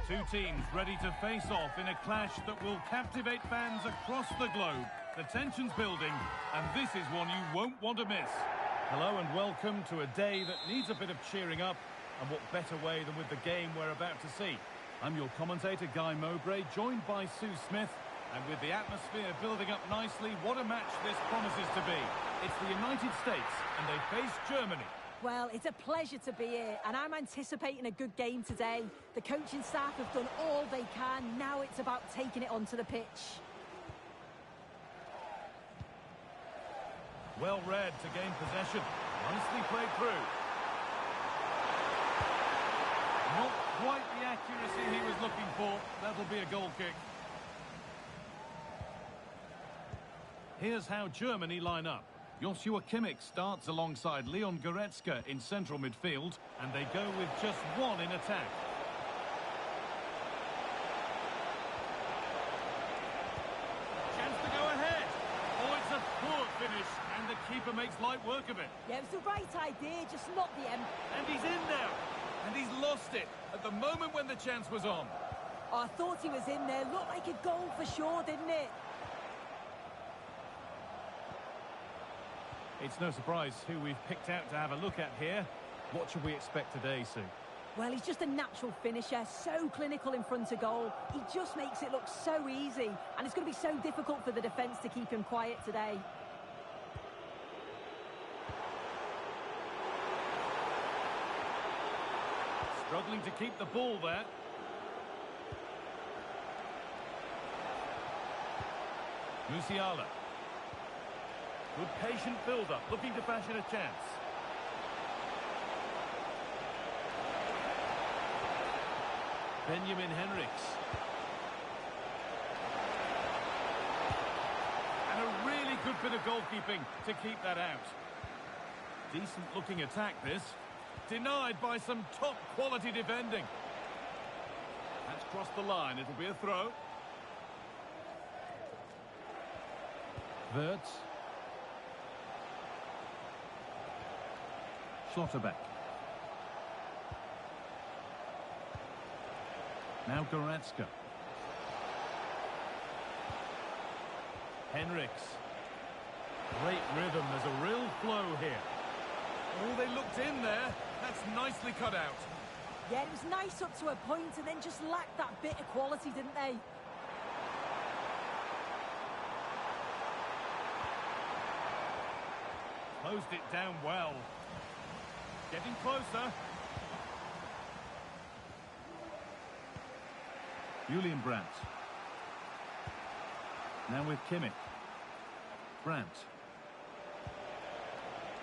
Two teams ready to face off in a clash that will captivate fans across the globe. The tension's building, and this is one you won't want to miss. Hello and welcome to a day that needs a bit of cheering up, and what better way than with the game we're about to see. I'm your commentator, Guy Mowbray, joined by Sue Smith, and with the atmosphere building up nicely, what a match this promises to be. It's the United States, and they face Germany. Well, it's a pleasure to be here, and I'm anticipating a good game today. The coaching staff have done all they can. Now it's about taking it onto the pitch. Well read to gain possession. Nicely played through. Not quite the accuracy he was looking for. That'll be a goal kick. Here's how Germany line up. Joshua Kimmich starts alongside Leon Goretzka in central midfield, and they go with just one in attack. Chance to go ahead. Oh, it's a poor finish, and the keeper makes light work of it. Yeah, it was the right idea, just not the end. And he's in now, and he's lost it at the moment when the chance was on. Oh, I thought he was in there. Looked like a goal for sure, didn't it? It's no surprise who we've picked out to have a look at here. What should we expect today, Sue? Well, he's just a natural finisher, so clinical in front of goal. He just makes it look so easy, and it's going to be so difficult for the defence to keep him quiet today. Struggling to keep the ball there. Musiala. Good patient build-up, looking to fashion a chance. Benjamin Henrichs. And a really good bit of goalkeeping to keep that out. Decent-looking attack, this. Denied by some top-quality defending. That's crossed the line. It'll be a throw. Wirtz. Schlotterbeck. Now Goretzka. Henrichs. Great rhythm. There's a real flow here. Oh, they looked in there. That's nicely cut out. Yeah, it was nice up to a point and then just lacked that bit of quality, didn't they? Closed it down well. Getting closer. Julian Brandt. Now with Kimmich. Brandt.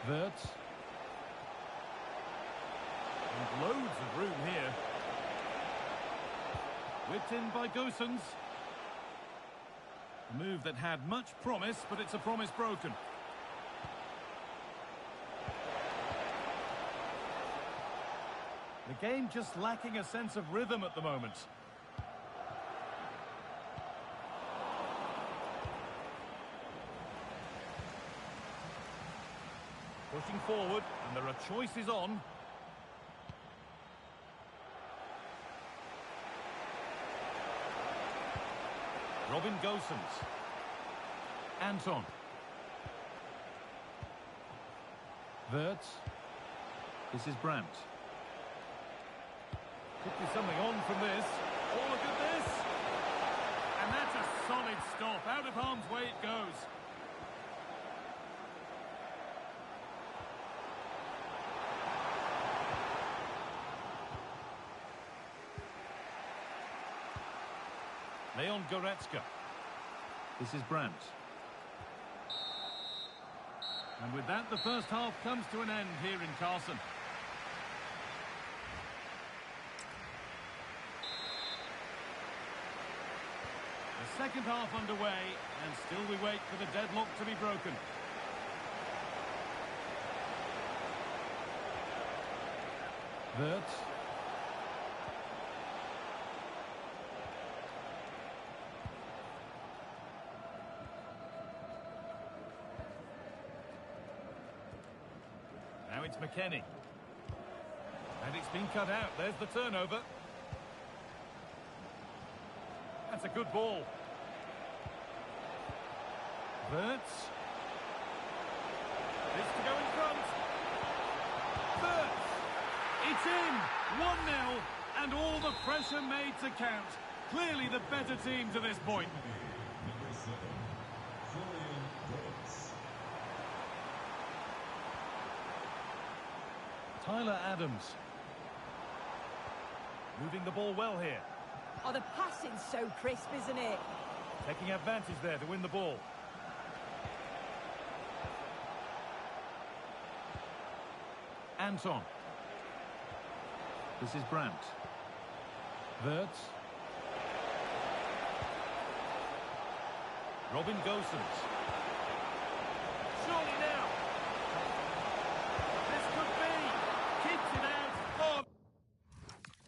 Wirtz. And loads of room here. Whipped in by Gosens. A move that had much promise, but it's a promise broken. The game just lacking a sense of rhythm at the moment. Pushing forward, and there are choices on. Robin Gosens. Anton. Wirtz. This is Brandt. Could be something on from this. Oh, look at this! And that's a solid stop. Out of harm's way it goes. Leon Goretzka. This is Brandt. And with that, the first half comes to an end here in Carson. The second half underway, and still we wait for the deadlock to be broken. Wirtz. Now it's McKennie. And it's been cut out. There's the turnover. That's a good ball. Wirtz. This to go in front. Wirtz. It's in. 1-0. And all the pressure made to count. Clearly the better team to this point. Number 7, Wirtz. Tyler Adams. Moving the ball well here. Oh, the passing's so crisp, isn't it? Taking advantage there to win the ball. Anton. This is Brandt. Wirtz. Robin Gosens. Surely now. This could be. Keeps it out. Oh,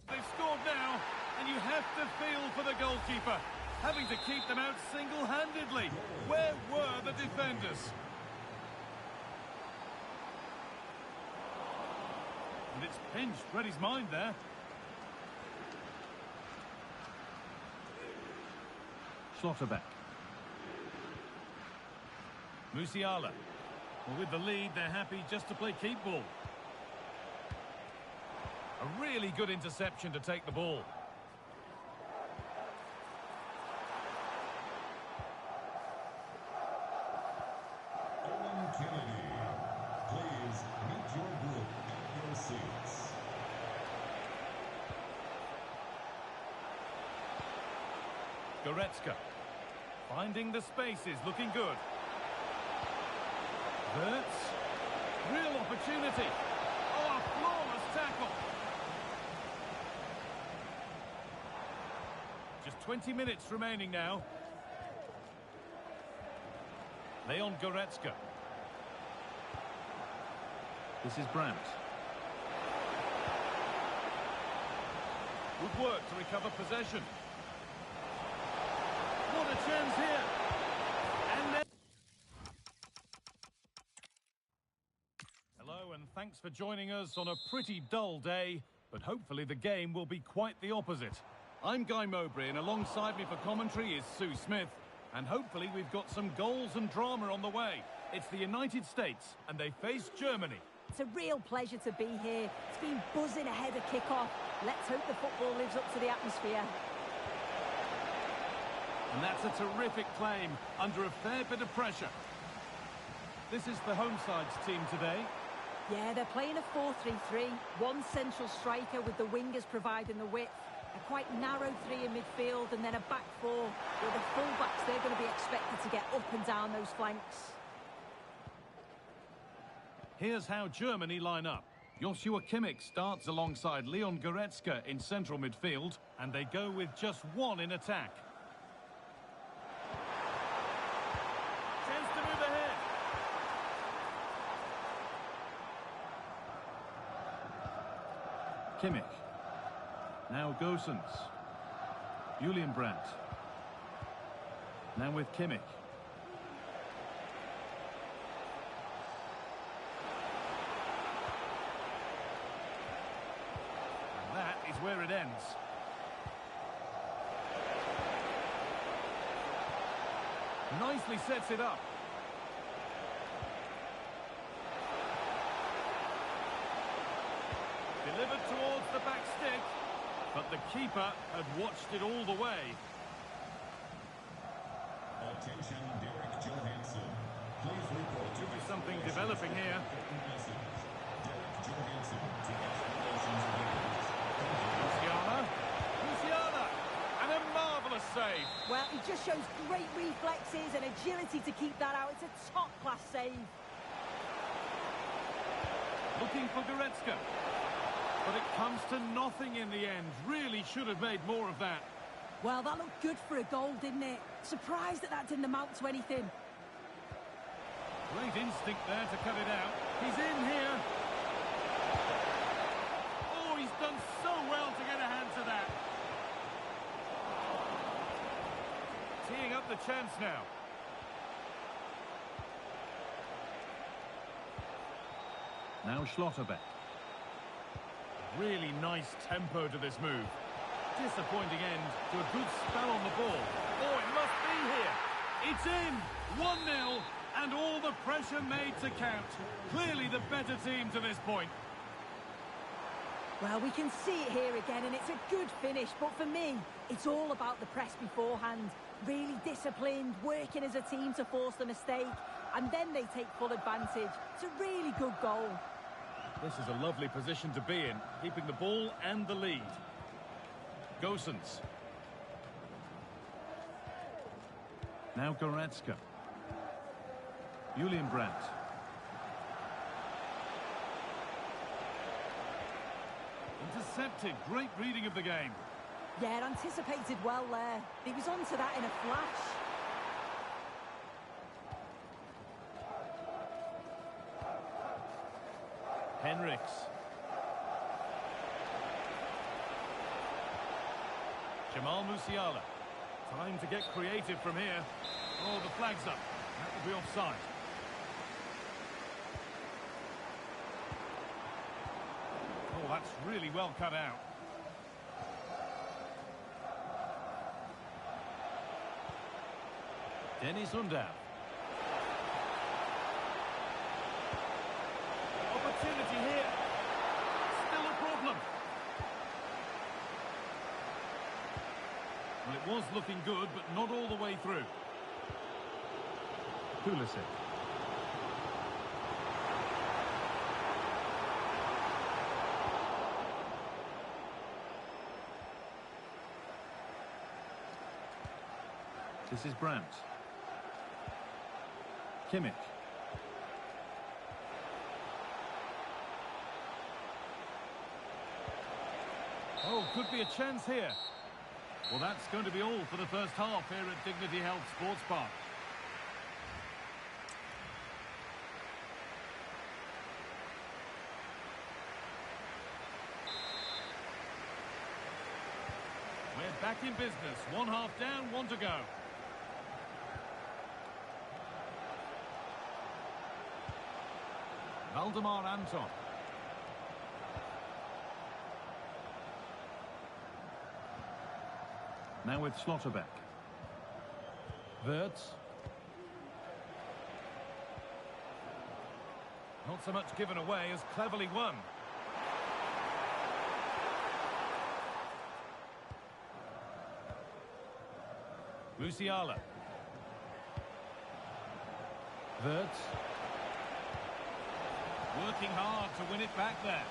they've scored now, and you have to feel for the goalkeeper, having to keep them out single-handedly. Where were the defenders? And it's pinched Freddie's mind there. Schlotterbeck. Musiala. Well, with the lead, they're happy just to play keep ball. A really good interception to take the ball. Owen Kennedy. Please meet your group at your seats. Goretzka. Finding the spaces, looking good. Wirtz. Real opportunity. Oh, a flawless tackle. Just 20 minutes remaining now. Leon Goretzka. This is Brandt. Good work to recover possession. What a chance here. And then... Hello and thanks for joining us on a pretty dull day, but hopefully the game will be quite the opposite. I'm Guy Mowbray, and alongside me for commentary is Sue Smith, and hopefully we've got some goals and drama on the way. It's the United States, and they face Germany. It's a real pleasure to be here. It's been buzzing ahead of kick-off. Let's hope the football lives up to the atmosphere. And that's a terrific claim, under a fair bit of pressure. This is the home side's team today. Yeah, they're playing a 4-3-3. One central striker with the wingers providing the width. A quite narrow three in midfield, and then a back four. With the full-backs, they're going to be expected to get up and down those flanks. Here's how Germany line up. Joshua Kimmich starts alongside Leon Goretzka in central midfield, and they go with just one in attack. Chance to move ahead. Kimmich. Now Gosens. Julian Brandt. Now with Kimmich. And that is where it ends. Nicely sets it up. Delivered towards the back stick. But the keeper had watched it all the way. Attention, Derek Johansson. Please report to There's something developing here. Derek Johansson to explanations Musiala, and a marvellous save. Well, he just shows great reflexes and agility to keep that out. It's a top-class save. Looking for Goretzka. But it comes to nothing in the end. Really should have made more of that. Well, that looked good for a goal, didn't it? Surprised that that didn't amount to anything. Great instinct there to cut it out. He's in here. Oh, he's done so well to get a hand to that. Teeing up the chance now. Now Schlotterbeck. Really nice tempo to this move. Disappointing end to a good spell on the ball. Oh, it must be here. It's in. 1-0, and all the pressure made to count. Clearly the better team to this point. Well, we can see it here again, and it's a good finish. But for me, it's all about the press beforehand. Really disciplined, working as a team to force the mistake, and then they take full advantage. It's a really good goal. This is a lovely position to be in, keeping the ball and the lead. Gosens. Now Goretzka. Julian Brandt. Intercepted. Great reading of the game. Yeah, anticipated well there. He was onto that in a flash. Henriks. Jamal Musiala. Time to get creative from here. Oh, the flag's up. That will be offside. Oh, that's really well cut out. Dennis Undav. Opportunity here. Still a problem. Well, it was looking good, but not all the way through. Pulisic. This is Brandt. Kimmich. Oh, could be a chance here. Well, that's going to be all for the first half here at Dignity Health Sports Park. We're back in business. One half down, one to go. Valdemar Anton. Now with Schlotterbeck. Wirtz. Not so much given away as cleverly won. Musiala. Wirtz. Working hard to win it back there.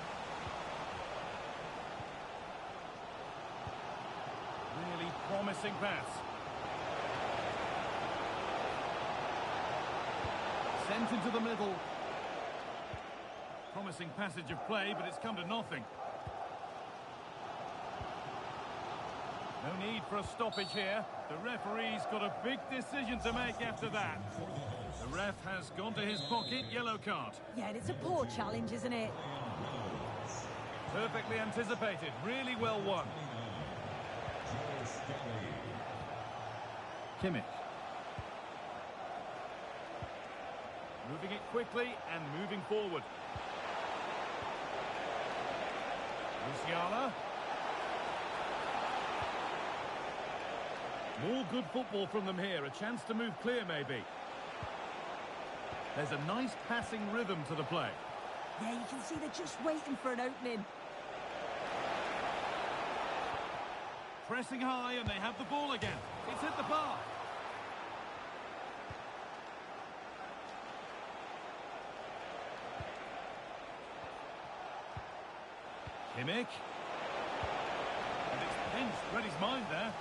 Really promising pass. Sent into the middle. Promising passage of play, but it's come to nothing. No need for a stoppage here. The referee's got a big decision to make after that. The ref has gone to his pocket, yellow card. Yeah, and it's a poor challenge, isn't it? Perfectly anticipated, really well won. Kimmich. Moving it quickly and moving forward. Musiala. More good football from them here. A chance to move clear, maybe. There's a nice passing rhythm to the play. Yeah, you can see they're just waiting for an opening. Pressing high, and they have the ball again. It's hit the bar. Kimmich. And it's pinched. Read his mind there.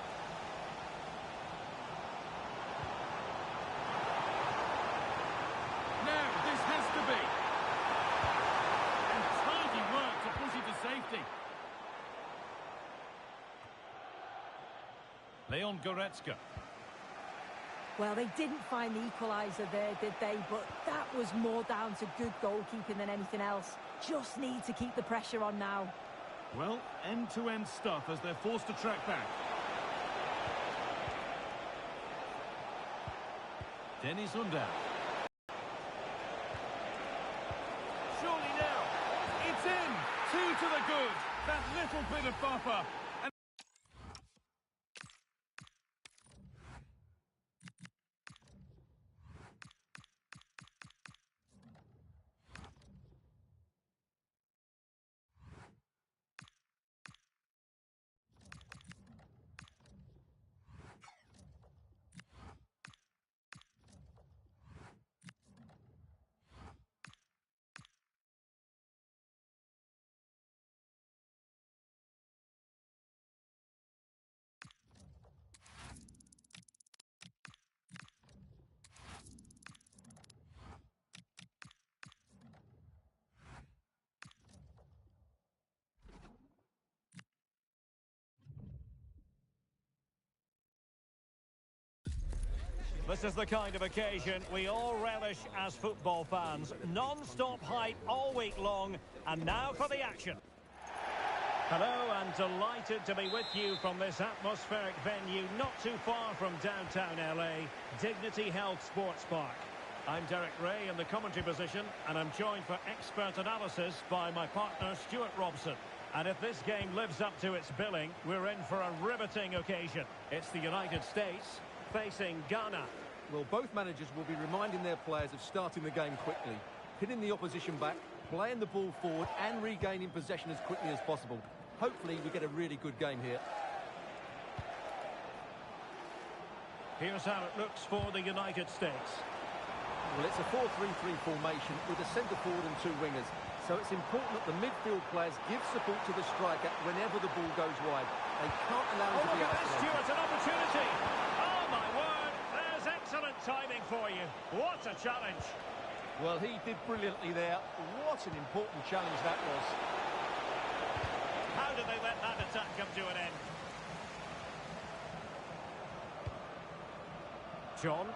Now, this has to be. And tidy work to push it to safety. Leon Goretzka. Well, they didn't find the equaliser there, did they? But that was more down to good goalkeeping than anything else. Just need to keep the pressure on now. Well, end-to-end stuff as they're forced to track back. Dennis Undav. Surely now. It's in. 2 to the good. That little bit of buffer. And This is the kind of occasion we all relish as football fans. Non-stop hype all week long, and now for the action. Hello, and delighted to be with you from this atmospheric venue not too far from downtown LA, Dignity Health Sports Park. I'm Derek Ray in the commentary position, and I'm joined for expert analysis by my partner Stuart Robson. And if this game lives up to its billing, we're in for a riveting occasion. It's the United States facing Ghana. Well, both managers will be reminding their players of starting the game quickly, pinning the opposition back, playing the ball forward and regaining possession as quickly as possible. Hopefully we get a really good game here. Here's how it looks for the United States. Well, it's a 4-3-3 formation with a centre forward and two wingers. So it's important that the midfield players give support to the striker whenever the ball goes wide. They can't allow him to be look at this, isolated. Stuart, an opportunity. Oh, my word. There's excellent timing for you. What a challenge. Well, he did brilliantly there. What an important challenge that was. How did they let that attack come to an end? John.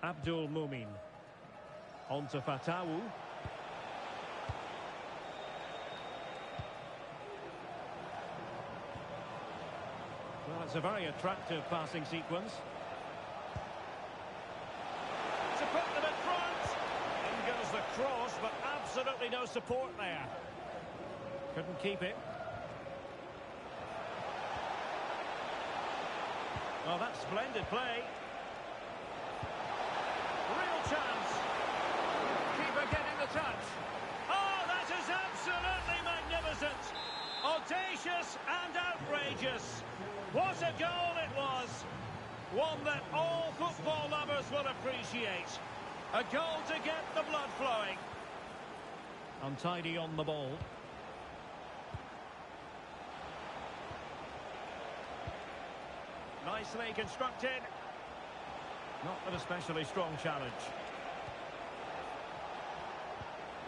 Abdul Mumin. On to Fatawu. Well, it's a very attractive passing sequence. To put them in front. In goes the cross, but absolutely no support there. Couldn't keep it. Well, that's splendid play. Real chance. Keeper getting the touch. Oh, that is absolutely magnificent. Audacious and outrageous. What a goal it was. One that all football lovers will appreciate. A goal to get the blood flowing. Untidy on the ball. Nicely constructed. Not an especially strong challenge.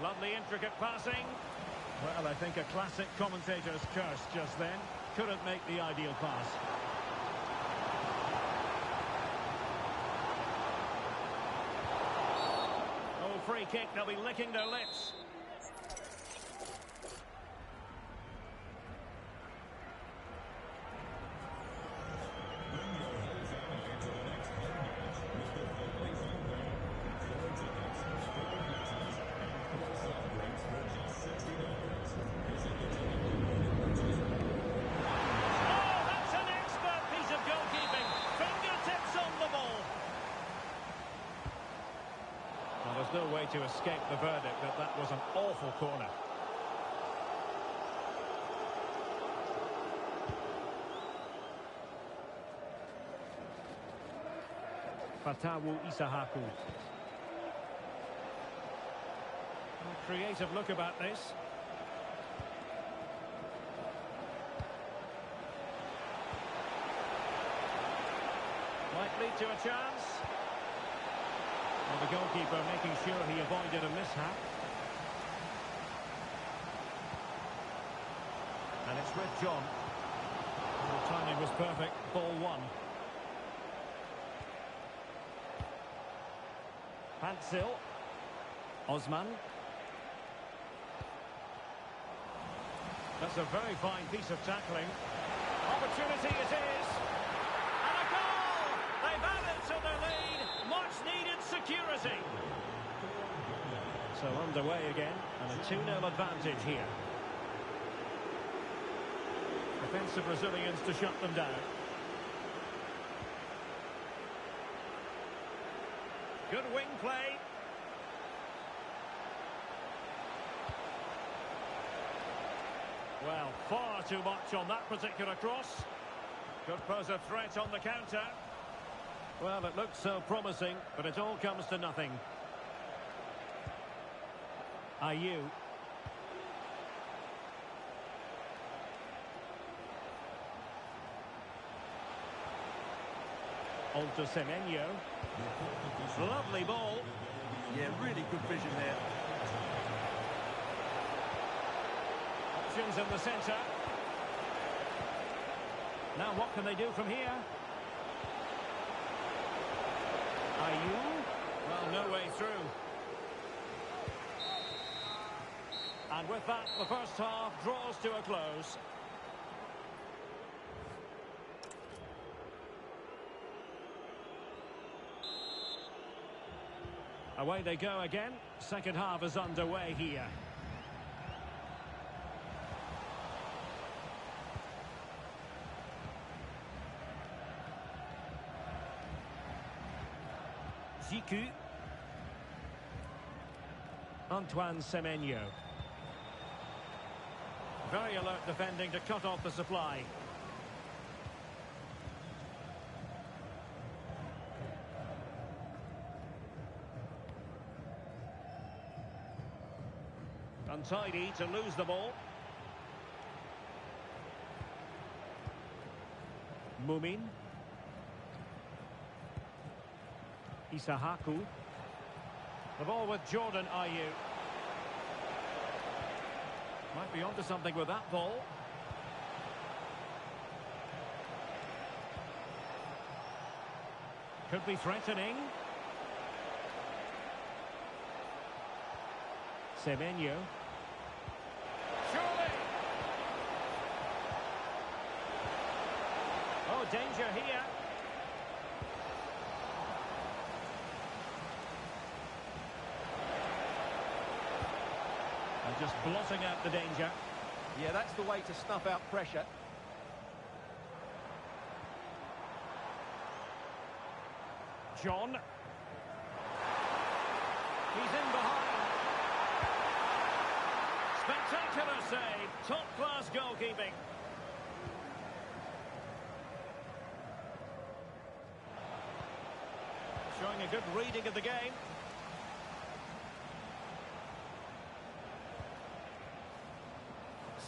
Lovely intricate passing. Well, I think a classic commentator's curse just then. Couldn't make the ideal pass. Oh, free kick. They'll be licking their lips. There's no way to escape the verdict that that was an awful corner. Fatawu Isahaku. Creative look about this. Might lead to a chance. Well, the goalkeeper making sure he avoided a mishap. And it's with John. The timing was perfect. Ball one. Pansil. Osman. That's a very fine piece of tackling. Opportunity it is. And a goal! They've added to their lead. Much needed security. So underway again, and a 2-0 advantage here. Defensive Brazilians to shut them down. Good wing play. Well, far too much on that particular cross. Could pose a threat on the counter. Well, it looks so promising, but it all comes to nothing. Ayew. On to Semenyo. Lovely ball. Yeah, really good vision there. options in the centre. Now what can they do from here? Ayew? Well, no way through. And with that, the first half draws to a close. Away they go again. Second half is underway here. Ziku. Antoine Semenyo. Very alert defending to cut off the supply. Untidy to lose the ball. Mumin. Isahaku. The ball with Jordan Ayew. Might be onto something with that ball. Could be threatening. Semenyo. Surely. Oh, danger here. And just blotting out the danger. Yeah, that's the way to snuff out pressure. John. He's in behind. Spectacular save. Top-class goalkeeping. Showing a good reading of the game.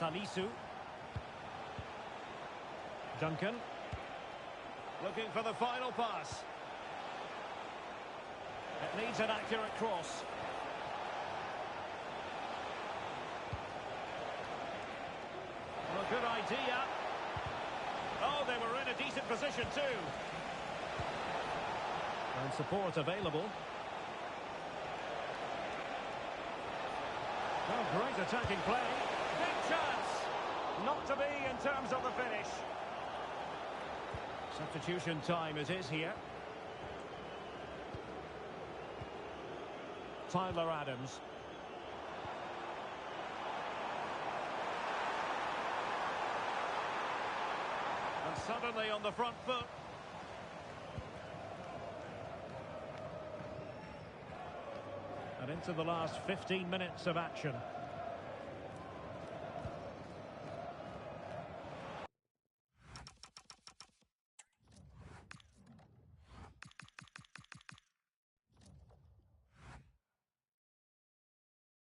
Salisu. Duncan. Looking for the final pass. It needs an accurate cross. Well, good idea. Oh, they were in a decent position too. And support available. Well, great attacking play. Big chance. Not to be in terms of the finish. Substitution time it is here. Tyler Adams. And suddenly on the front foot. And into the last 15 minutes of action.